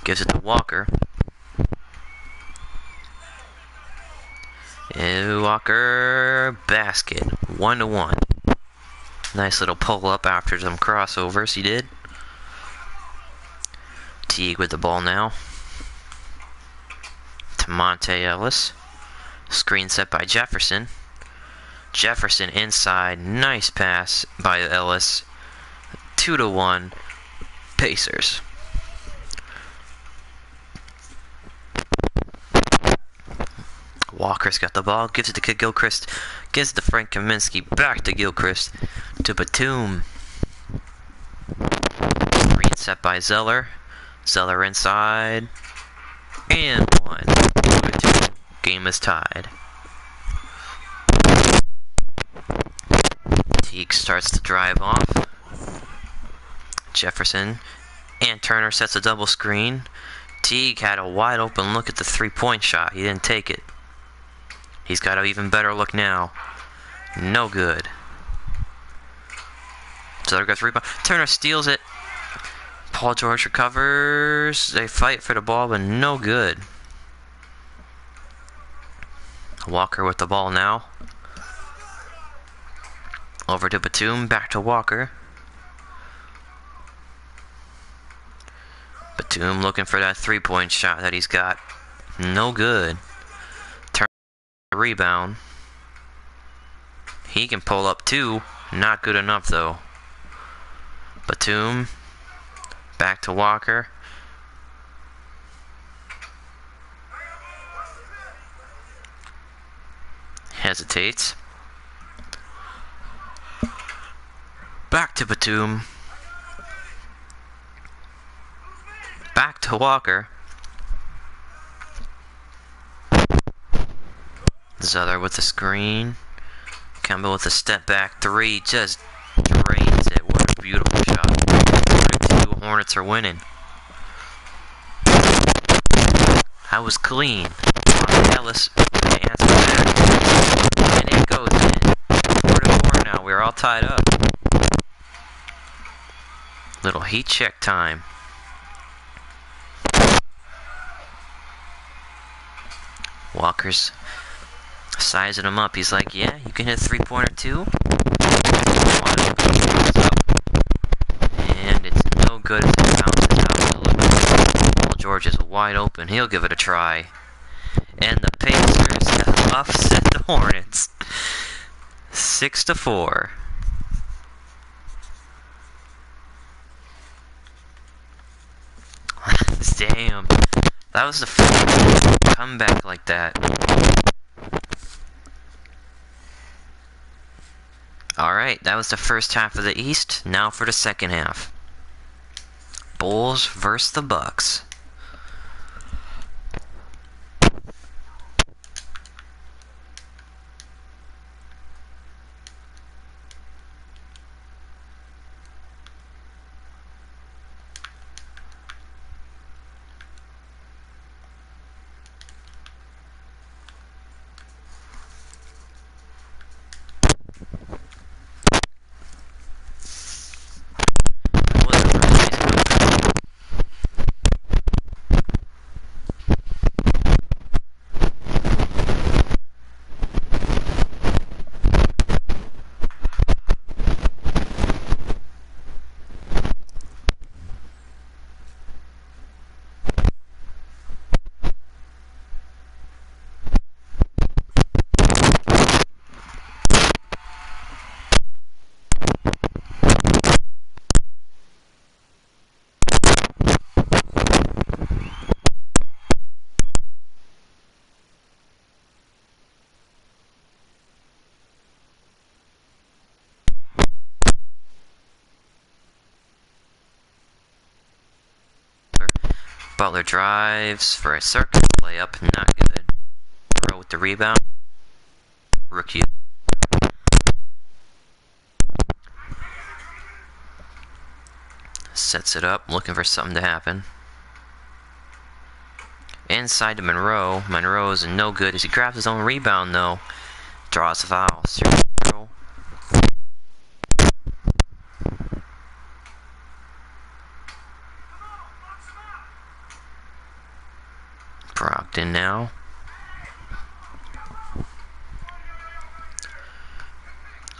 Gives it to Walker. Walker basket. 1-1. Nice little pull up after some crossovers he did. Teague with the ball now. To Monte Ellis. Screen set by Jefferson. Jefferson inside. Nice pass by Ellis. 2-1. Pacers. Walker's got the ball. Gives it to Kid Gilchrist. Gives it to Frank Kaminsky. Back to Gilchrist. To Batum. Screen set by Zeller. Zeller inside. And 1. Game is tied. Teague starts to drive off. Jefferson and Turner sets a double screen. Teague had a wide open look at the three-point shot. He didn't take it. He's got an even better look now. No good. So there goes rebound. Turner steals it. Paul George recovers. They fight for the ball, but no good. Walker with the ball now. Over to Batum. Back to Walker. Batum looking for that three-point shot that he's got. No good. Turn rebound. He can pull up two. Not good enough though. Batum. Back to Walker. Hesitates. Back to Batum. Back to Walker. Zeller with the screen. Kemba with a step back three. Just drains it. What a beautiful shot. 4-2, Hornets are winning. That was clean. Ellis with the answer back. And it goes in. 4-4 now. We're all tied up. Little heat check time. Walker's sizing him up. He's like, yeah, you can hit a three-pointer too. And it's no good as it bounces out. Paul George is wide open. He'll give it a try. And the Pacers have upset the Hornets. 6-4. Damn. That was the first comeback like that. Alright, that was the first half of the East. Now for the second half. Bulls versus the Bucks. Butler drives for a circuit layup, not good. Rowe with the rebound. Rookie. Sets it up, looking for something to happen. Inside to Monroe. Monroe is no good as he grabs his own rebound though. Draws a foul. Brogdon now.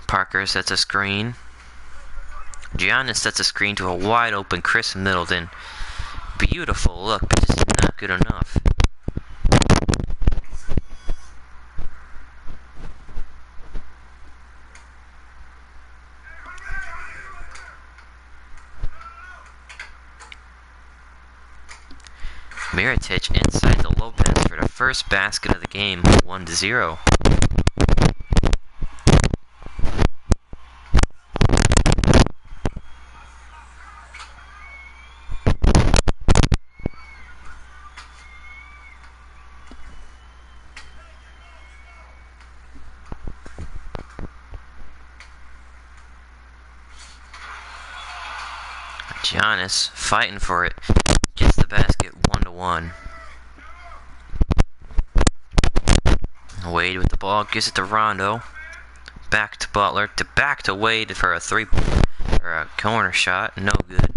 Parker sets a screen. Giannis sets a screen to a wide open Chris Middleton. Beautiful look, but just not good enough. Mirotic inside to Lopez for the first basket of the game, 1-0. Giannis fighting for it. Gets the basket 1-1. 1. Wade with the ball, gives it to Rondo. Back to Butler, back to Wade for a a corner shot. No good.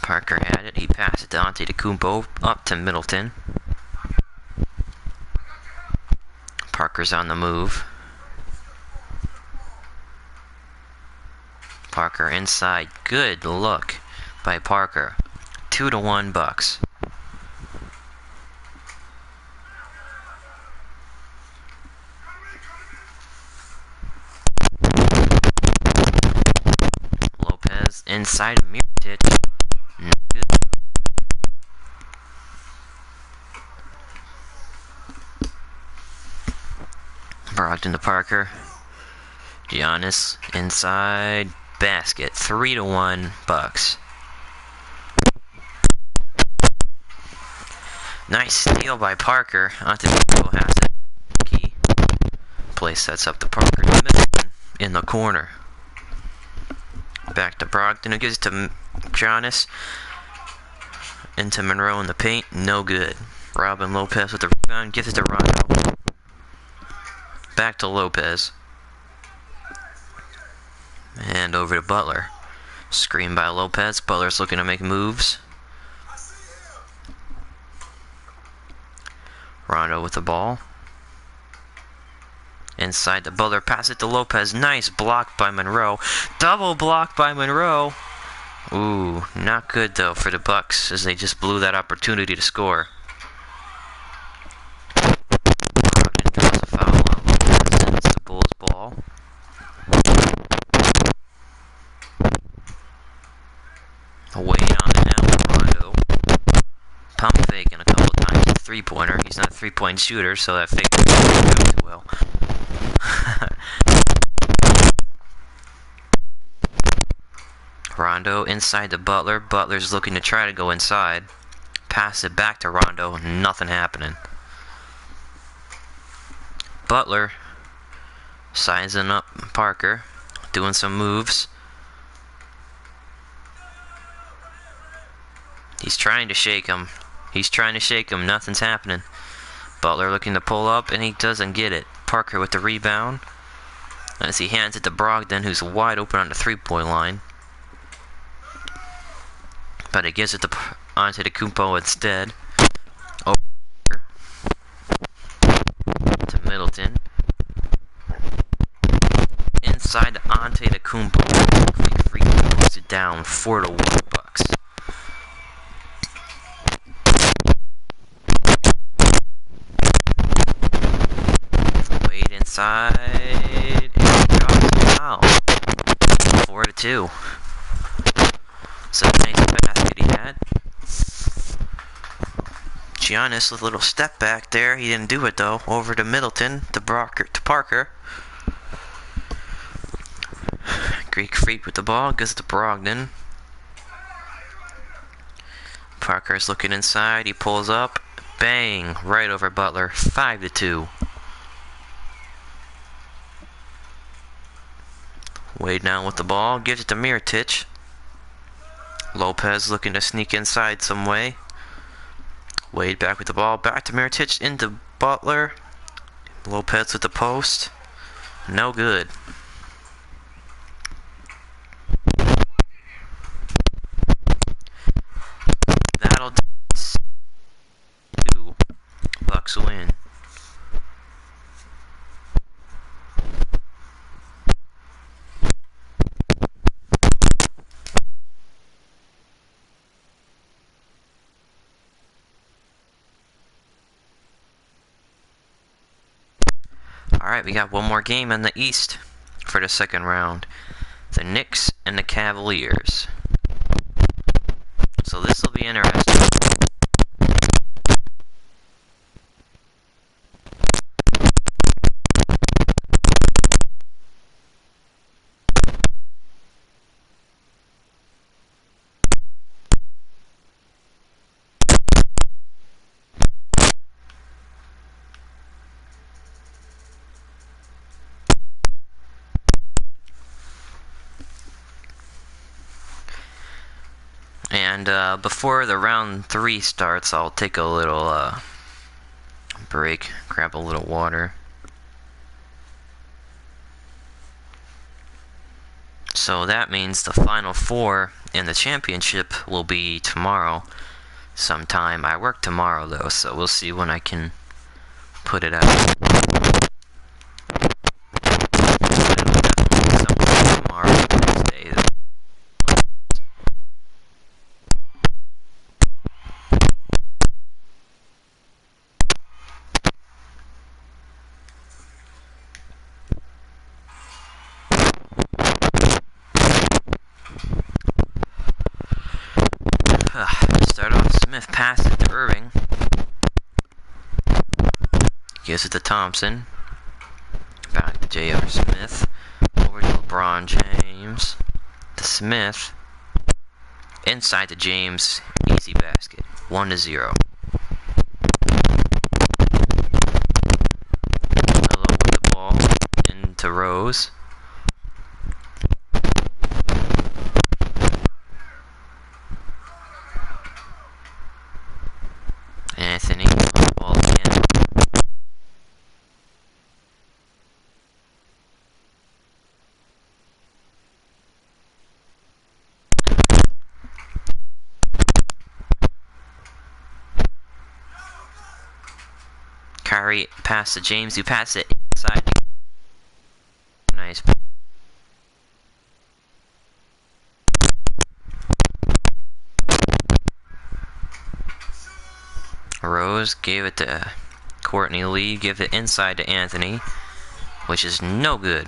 Parker had it. He passed it to Antetokounmpo, up to Middleton. Parker's on the move. Parker inside. Good look by Parker. 2-1 Bucks. Lopez inside Mirotic. No good. Brogdon to Parker. Giannis inside basket. 3-1 Bucks. Nice steal by Parker. Antetokounmpo has it. Key. Play sets up to Parker in the corner. Back to Brogdon, who gives it to Giannis. Into Monroe in the paint. No good. Robin Lopez with the rebound. Gives it to Rondo. Back to Lopez. And over to Butler. Screen by Lopez. Butler's looking to make moves. Rondo with the ball. Inside the Butler. Pass it to Lopez. Nice block by Monroe. Double block by Monroe. Ooh, not good though for the Bucks as they just blew that opportunity to score. Brogdon draws a foul on Lopez and it's the Bulls' ball. Wade on it now with Rondo. Pump faking a couple times. A 3-pointer. He's not a 3-point shooter, so that fake doesn't go too well. Rondo inside the Butler. Butler's looking to try to go inside. Pass it back to Rondo. Nothing happening. Butler sizing up Parker. Doing some moves. He's trying to shake him. Nothing's happening. Butler looking to pull up, and he doesn't get it. Parker with the rebound. As he hands it to Brogdon, who's wide open on the 3-point line. But he gives it to Antetokounmpo instead. Over to Middleton. Inside to Antetokounmpo. Quick free throw puts it down. 4-1 Bucks. Wade inside. And he drops it foul. 4-2. So nice basket he had. Giannis with a little step back there. He didn't do it though. Over to Middleton, to Parker. Greek Freak with the ball. Goes to Brogdon. Parker's looking inside. He pulls up. Bang. Right over Butler. 5-2. Wade now with the ball. Gives it to Mirotic. Lopez looking to sneak inside some way. Wade back with the ball. Back to Mirotic. Into Butler. Lopez with the post. No good. That'll do. Bucks win. Alright, we got one more game in the East for the second round. The Knicks and the Cavaliers. So this will be interesting. And before the round 3 starts, I'll take a little break, grab a little water. So that means the final 4 in the championship will be tomorrow sometime. I work tomorrow though, so we'll see when I can put it out. Start off Smith, pass it to Irving. Gives it to Thompson. Back to J.R. Smith. Over to LeBron James. To Smith. Inside to James. Easy basket. 1-0. Melo with the ball. Into Rose. Anthony on the ball again. Kyrie pass to James. You pass it inside. Nice. Rose gave it to Courtney Lee. Give it inside to Anthony, which is no good.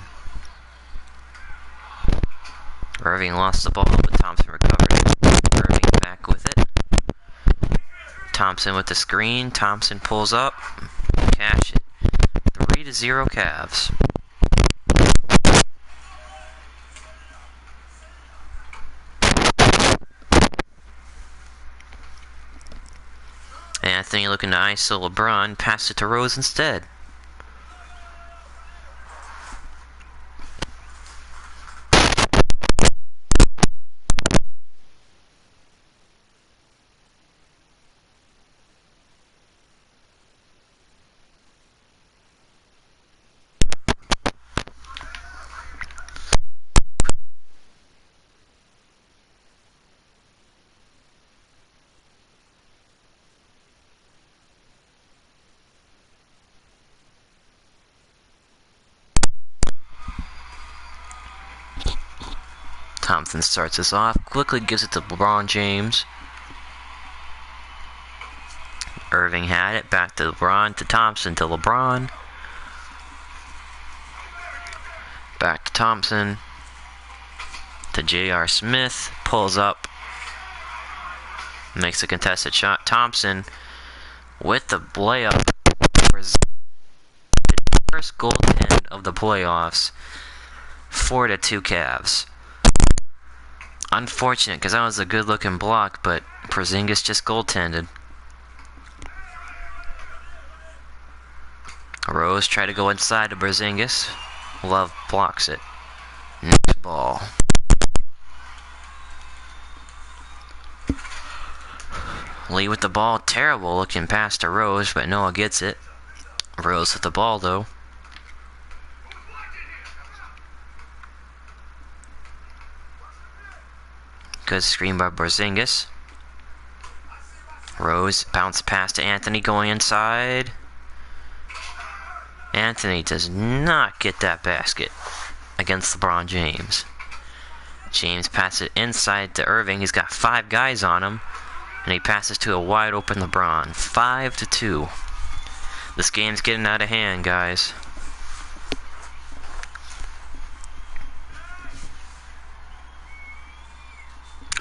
Irving lost the ball, but Thompson recovered it. Irving back with it. Thompson with the screen. Thompson pulls up. Cash it. 3-0 Cavs. Anthony looking to ISO LeBron. Pass it to Rose instead. Thompson starts us off, quickly gives it to LeBron James. Irving had it, back to LeBron, to Thompson, to LeBron. Back to Thompson, to J.R. Smith, pulls up, makes a contested shot. Thompson with the layup. First goaltend of the playoffs. 4-2 Cavs. Unfortunate, because that was a good-looking block, but Porzingis just goaltended. Rose tried to go inside to Porzingis. Love blocks it. Next ball. Lee with the ball. Terrible looking pass to Rose, but Noah gets it. Rose with the ball, though. Good screen by Porzingis. Rose bounce pass to Anthony going inside. Anthony does not get that basket against LeBron James. James passes it inside to Irving. He's got 5 guys on him. And he passes to a wide open LeBron. 5-2. This game's getting out of hand, guys.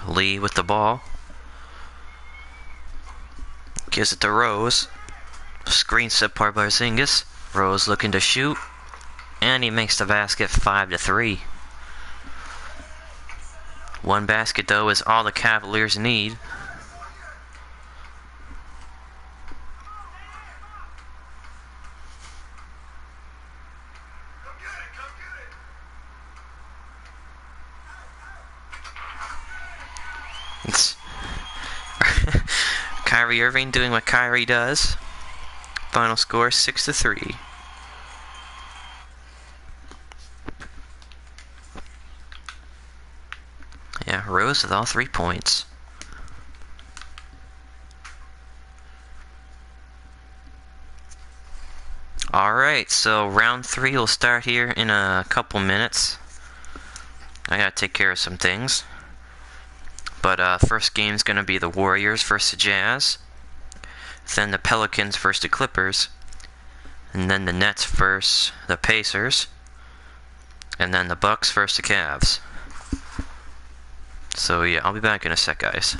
Lee with the ball. Gives it to Rose. Screen set by Porzingis. Rose looking to shoot. And he makes the basket 5-3. One basket, though, is all the Cavaliers need. Kyrie Irving doing what Kyrie does. Final score 6-3. Yeah, Rose with all 3 points. Alright, so round 3 will start here in a couple minutes. I gotta take care of some things. But first game's gonna be the Warriors versus the Jazz. Then the Pelicans versus the Clippers. And then the Nets versus the Pacers. And then the Bucks versus the Cavs. So yeah, I'll be back in a sec, guys.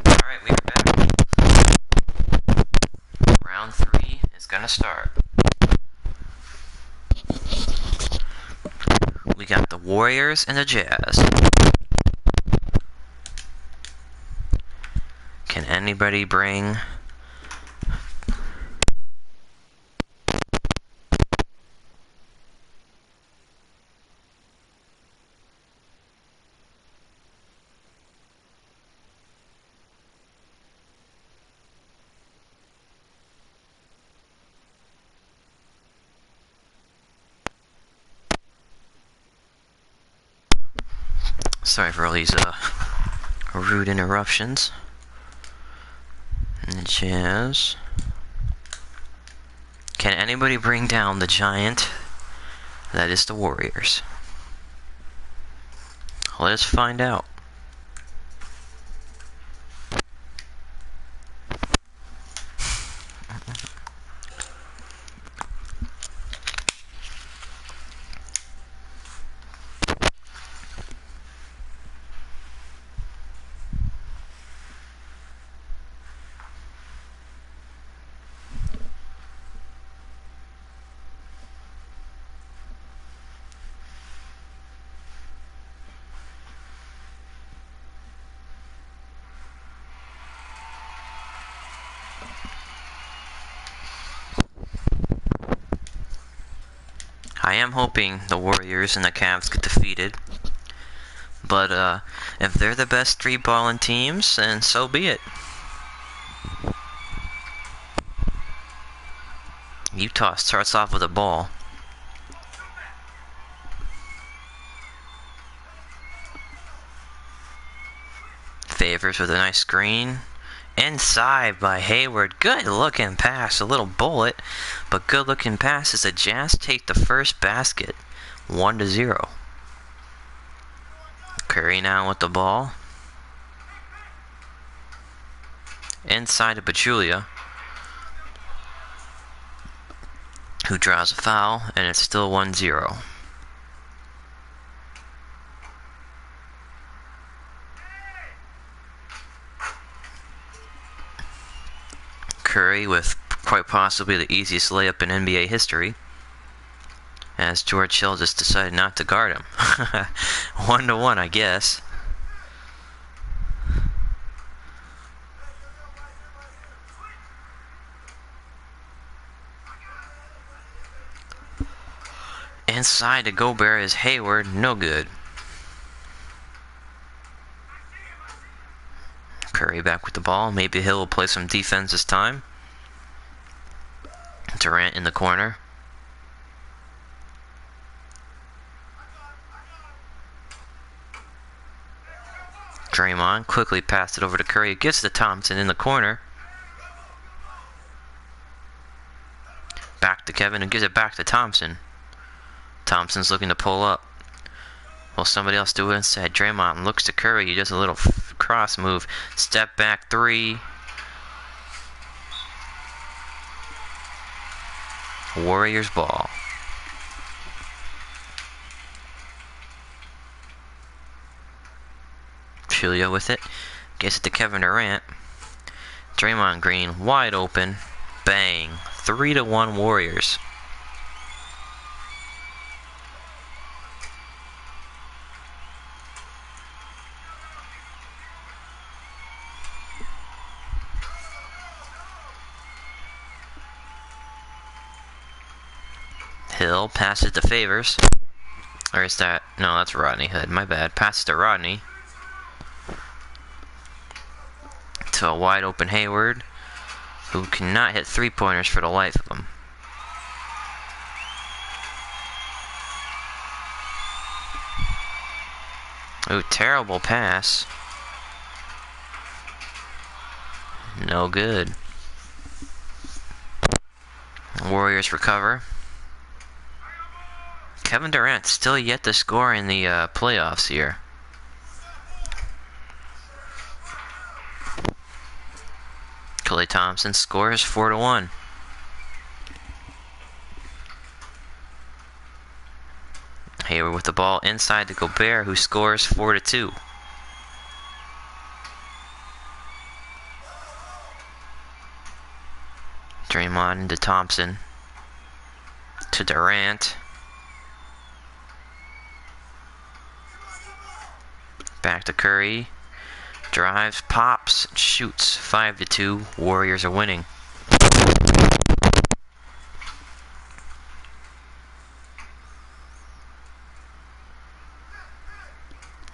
Alright, we are back. Round 3 is gonna start. We got the Warriors and the Jazz. Can anybody bring... Sorry for all these rude interruptions. And the Jazz. Can anybody bring down the giant that is the Warriors? Let us find out. I am hoping the Warriors and the Cavs get defeated. But if they're the best three-balling teams, then so be it. Utah starts off with a ball. Favors with a nice screen. Inside by Hayward. Good looking pass. A little bullet, but good looking pass as the Jazz take the first basket. 1-0. Curry now with the ball. Inside to Pachulia, who draws a foul, and it's still 1-0. Curry with quite possibly the easiest layup in NBA history, as George Hill just decided not to guard him. 1-1, I guess. Inside to Gobert is Hayward, no good. Curry back with the ball. Maybe Hill will play some defense this time. Durant in the corner. Draymond quickly passed it over to Curry. Gets to Thompson in the corner. Back to Kevin and gives it back to Thompson. Thompson's looking to pull up. Will somebody else do it instead? Draymond looks to Curry. He does a little cross move. Step back three. Warriors ball. Julia with it. Gets it to Kevin Durant. Draymond Green wide open. Bang. 3-1 Warriors. Hill passes to Favors. Or is that... No, that's Rodney Hood. My bad. Passes to Rodney. To a wide open Hayward, who cannot hit three-pointers for the life of him. Ooh, terrible pass. No good. Warriors recover. Kevin Durant still yet to score in the playoffs here. Klay Thompson scores 4-1. Hayward with the ball inside to Gobert, who scores 4-2. Draymond to Thompson. To Durant. Back to Curry. Drives, pops, shoots. 5-2. Warriors are winning.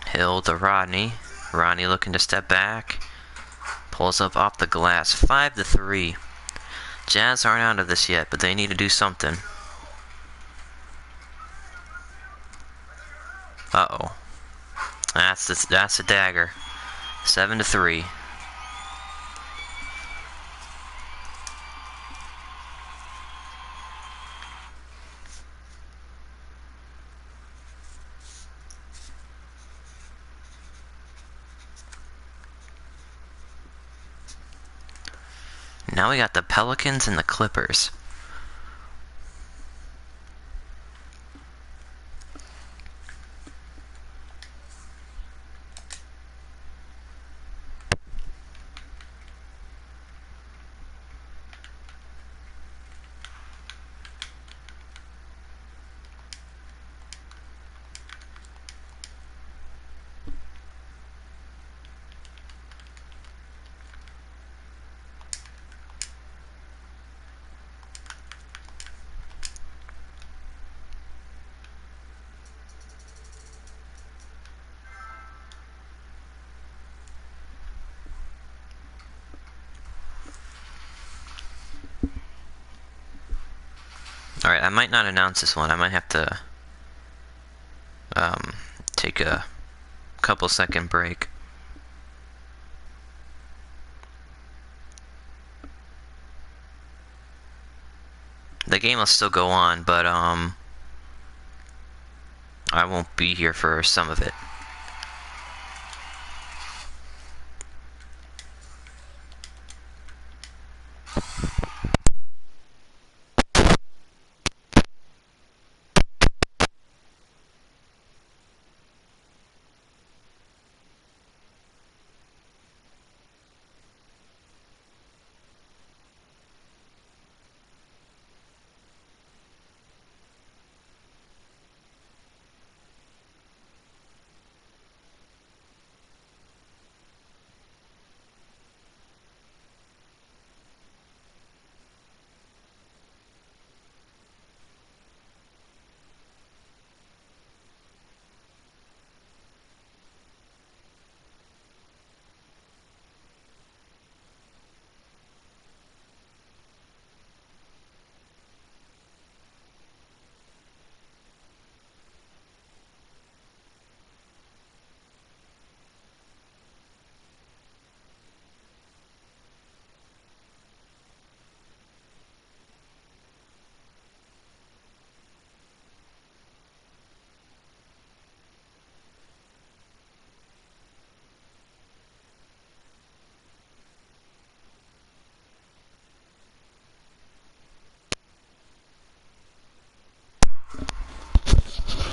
Hill to Rodney. Rodney looking to step back. Pulls up off the glass. 5-3. Jazz aren't out of this yet, but they need to do something. Uh-oh. That's the dagger. 7-3. Now we got the Pelicans and the Clippers. Alright, I might not announce this one. I might have to take a couple second break. The game will still go on, but I won't be here for some of it.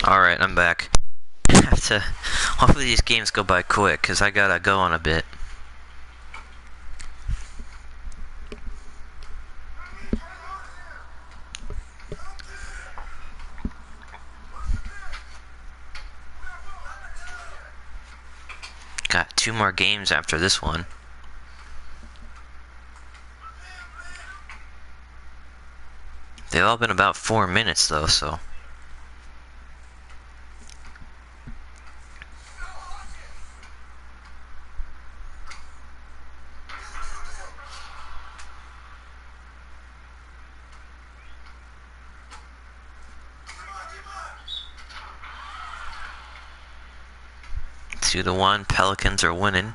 Alright, I'm back. Hopefully these games go by quick, because I gotta go on a bit. Got 2 more games after this one. They've all been about 4 minutes though, so... Two to 1, Pelicans are winning.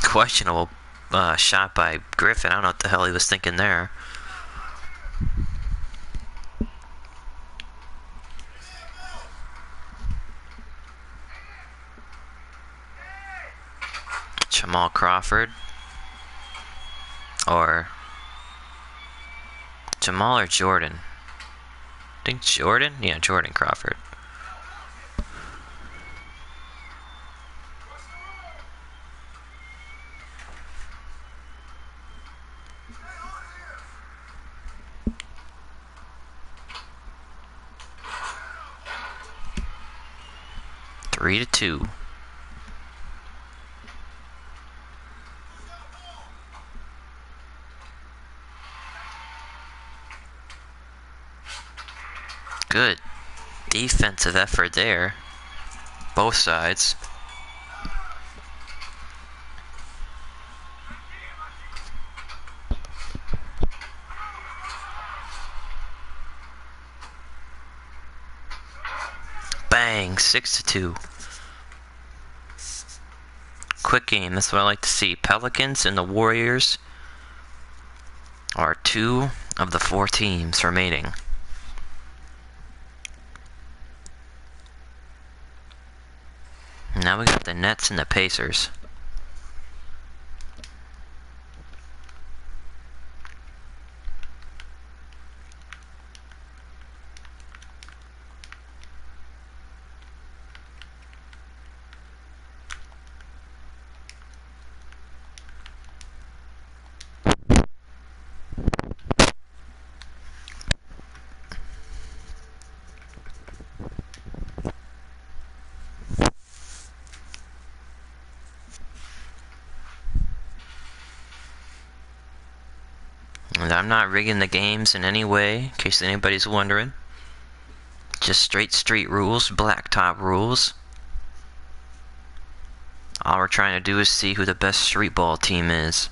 Questionable shot by Griffin. I don't know what the hell he was thinking there. Jamal Crawford. Or Jamal or Jordan? I think Jordan? Yeah, Jordan Crawford. Three to 2. Good defensive effort there. Both sides. Bang, 6 to 2. Quick game, that's what I like to see. Pelicans and the Warriors are 2 of the 4 teams remaining. Now we got the Nets and the Pacers. And I'm not rigging the games in any way, in case anybody's wondering. Just straight street rules, blacktop rules. All we're trying to do is see who the best street ball team is.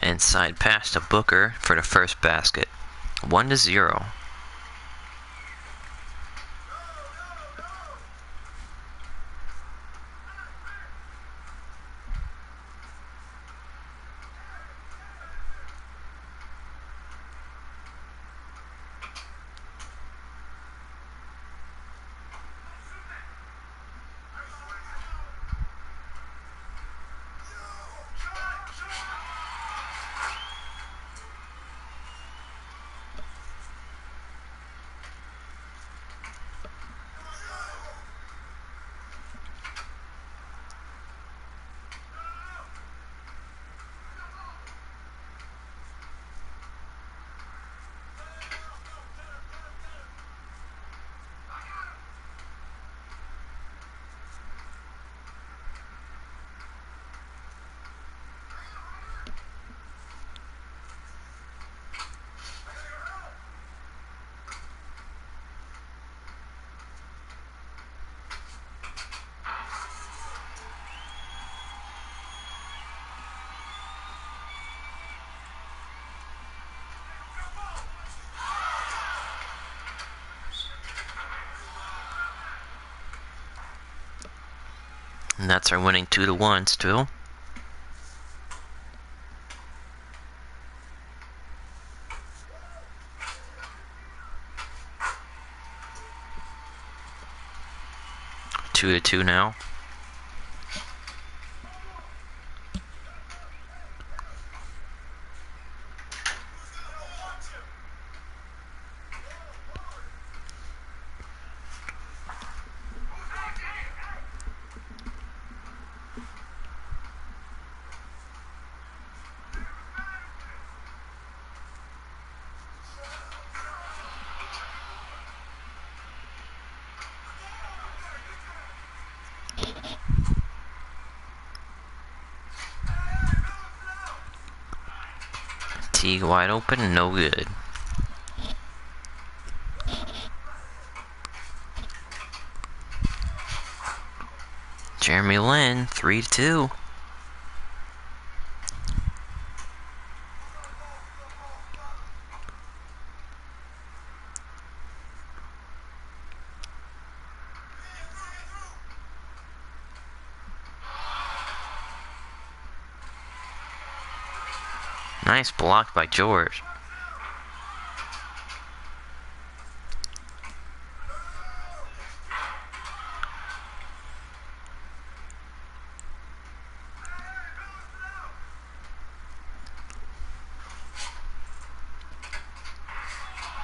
Inside pass to Booker for the first basket. 1-0. And that's our winning 2-1 still. Two to two now. Teague wide open, no good. Jeremy Lin, 3-2. Nice block by George.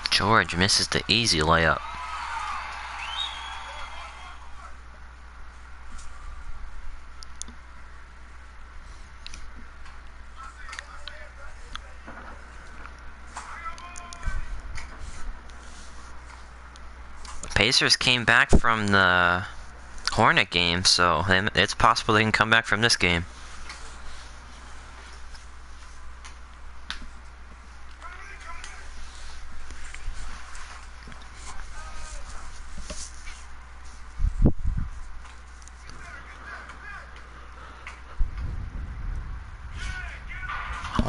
George misses the easy layup. Pacers came back from the Hornet game, so it's possible they can come back from this game.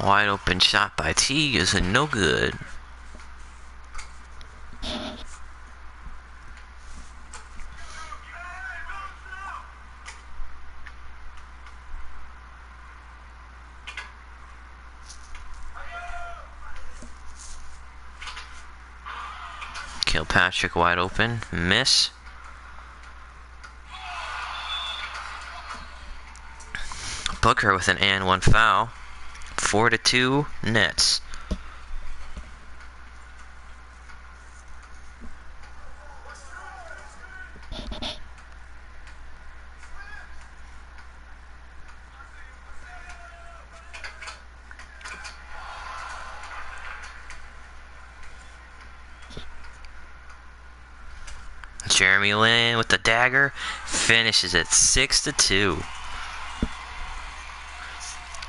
Wide open shot by Teague is no good. Kilpatrick wide open. Miss. Booker with an and one foul. 4-2 Nets. Jeremy Lin with the dagger finishes it 6-2.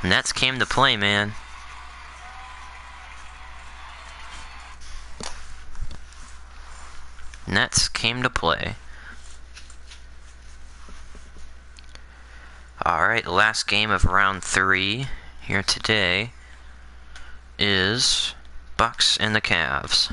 Nets came to play, man. Nets came to play. Alright, the last game of round 3 here today is Bucks and the Cavs.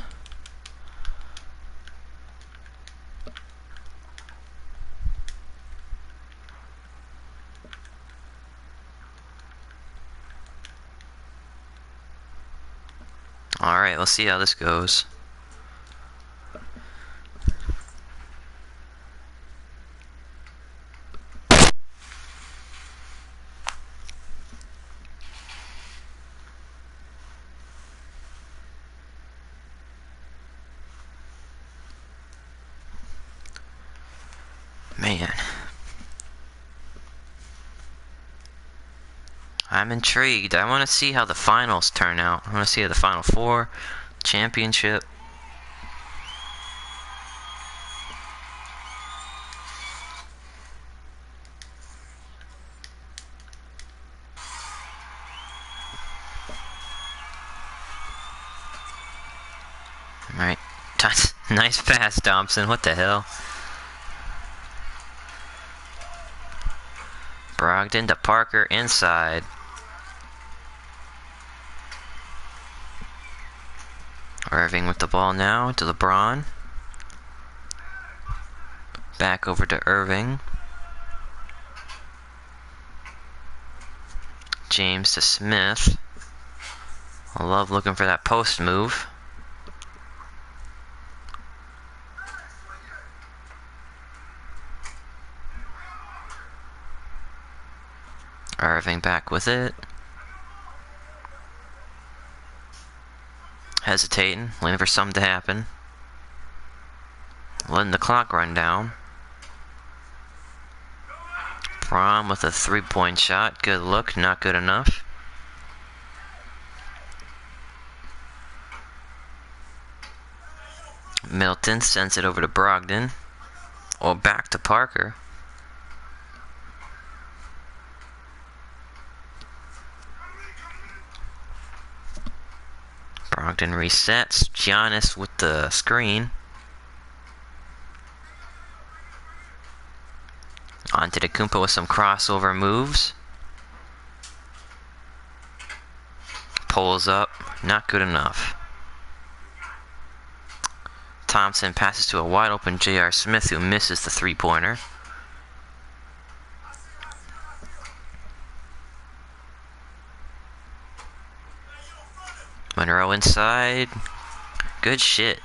Alright, let's see how this goes. Man. I'm intrigued. I want to see how the finals turn out. I want to see how the Final Four, championship. Alright. Nice pass, Thompson. What the hell? Brogdon to Parker inside. Irving with the ball now to LeBron. Back over to Irving. James to Smith. I love looking for that post move. Irving back with it. Hesitating, waiting for something to happen. Letting the clock run down. Braun with a three-point shot. Good look, not good enough. Milton sends it over to Brogdon. Or back to Parker. Brogdon resets. Giannis with the screen. Onto the Kumpa with some crossover moves. Pulls up. Not good enough. Thompson passes to a wide open J.R. Smith, who misses the three-pointer. Monroe inside. Good shit.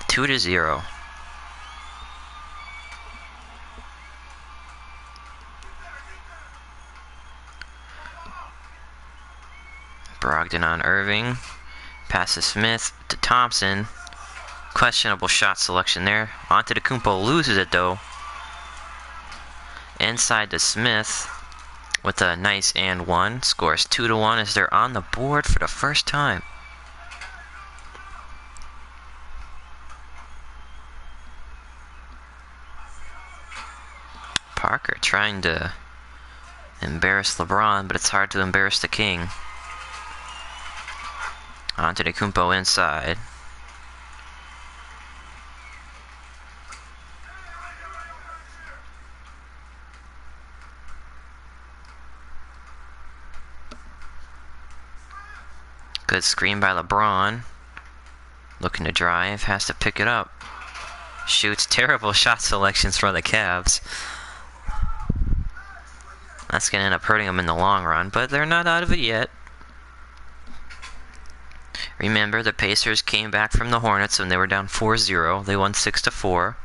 2-0. Brogdon on Irving. Passes Smith to Thompson. Questionable shot selection there. Onto the Kumpo, loses it though. Inside to Smith with a nice and one. Scores 2-1 as they're on the board for the first time. Parker trying to embarrass LeBron, but it's hard to embarrass the king. Onto the Kumpo inside. Good screen by LeBron. Looking to drive, has to pick it up. Shoots. Terrible shot selections for the Cavs. That's going to end up hurting them in the long run, but they're not out of it yet. Remember, the Pacers came back from the Hornets when they were down 4-0. They won 6-4.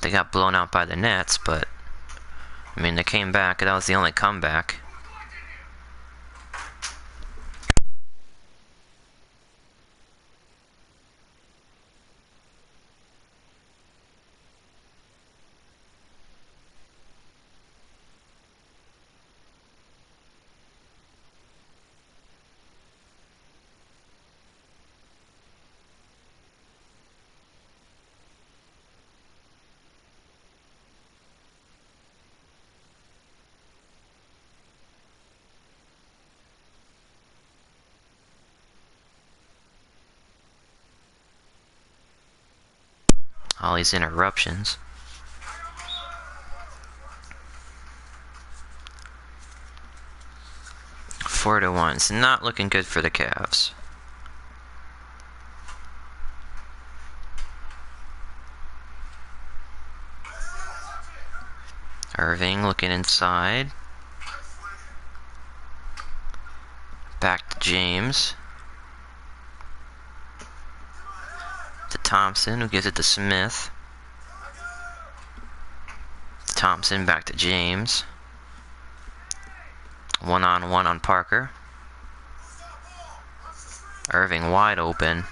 They got blown out by the Nets, but I mean, they came back. That was the only comeback. All these interruptions. Four to 1. It's not looking good for the Cavs. Irving looking inside. Back to James. To Thompson, who gives it to Smith. Thompson back to James. One-on-one on Parker. Irving wide open. And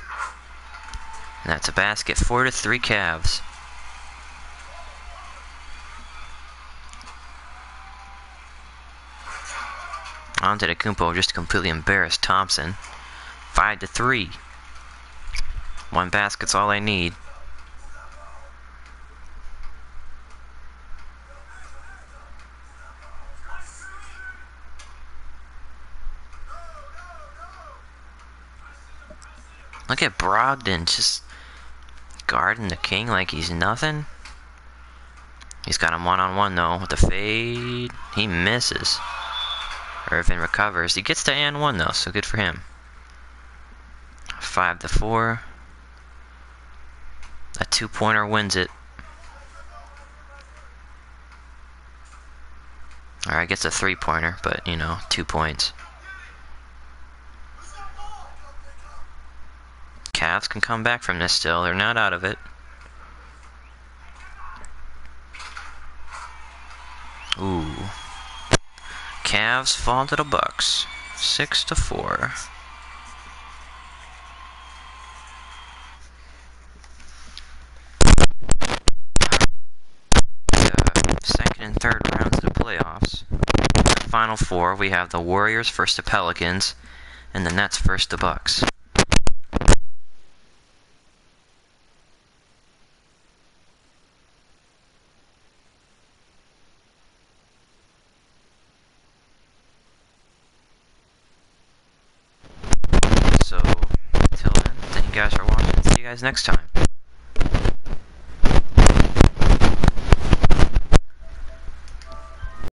that's a basket. 4-3 Cavs. Antetokounmpo just completely embarrassed Thompson. 5-3. One basket's all I need. Look at Brogdon just guarding the King like he's nothing. He's got him one-on-one though with the fade. He misses. Irving recovers. He gets to and one though, so good for him. 5-4. A two-pointer wins it. Alright, gets a three-pointer, but you know, 2 points. Cavs can come back from this still. They're not out of it. Ooh. Cavs fall to the Bucks. 6-4. Second and third rounds of the playoffs. In the final four, we have the Warriors versus the Pelicans, and the Nets versus the Bucks. So, until then, thank you guys for watching. See you guys next time.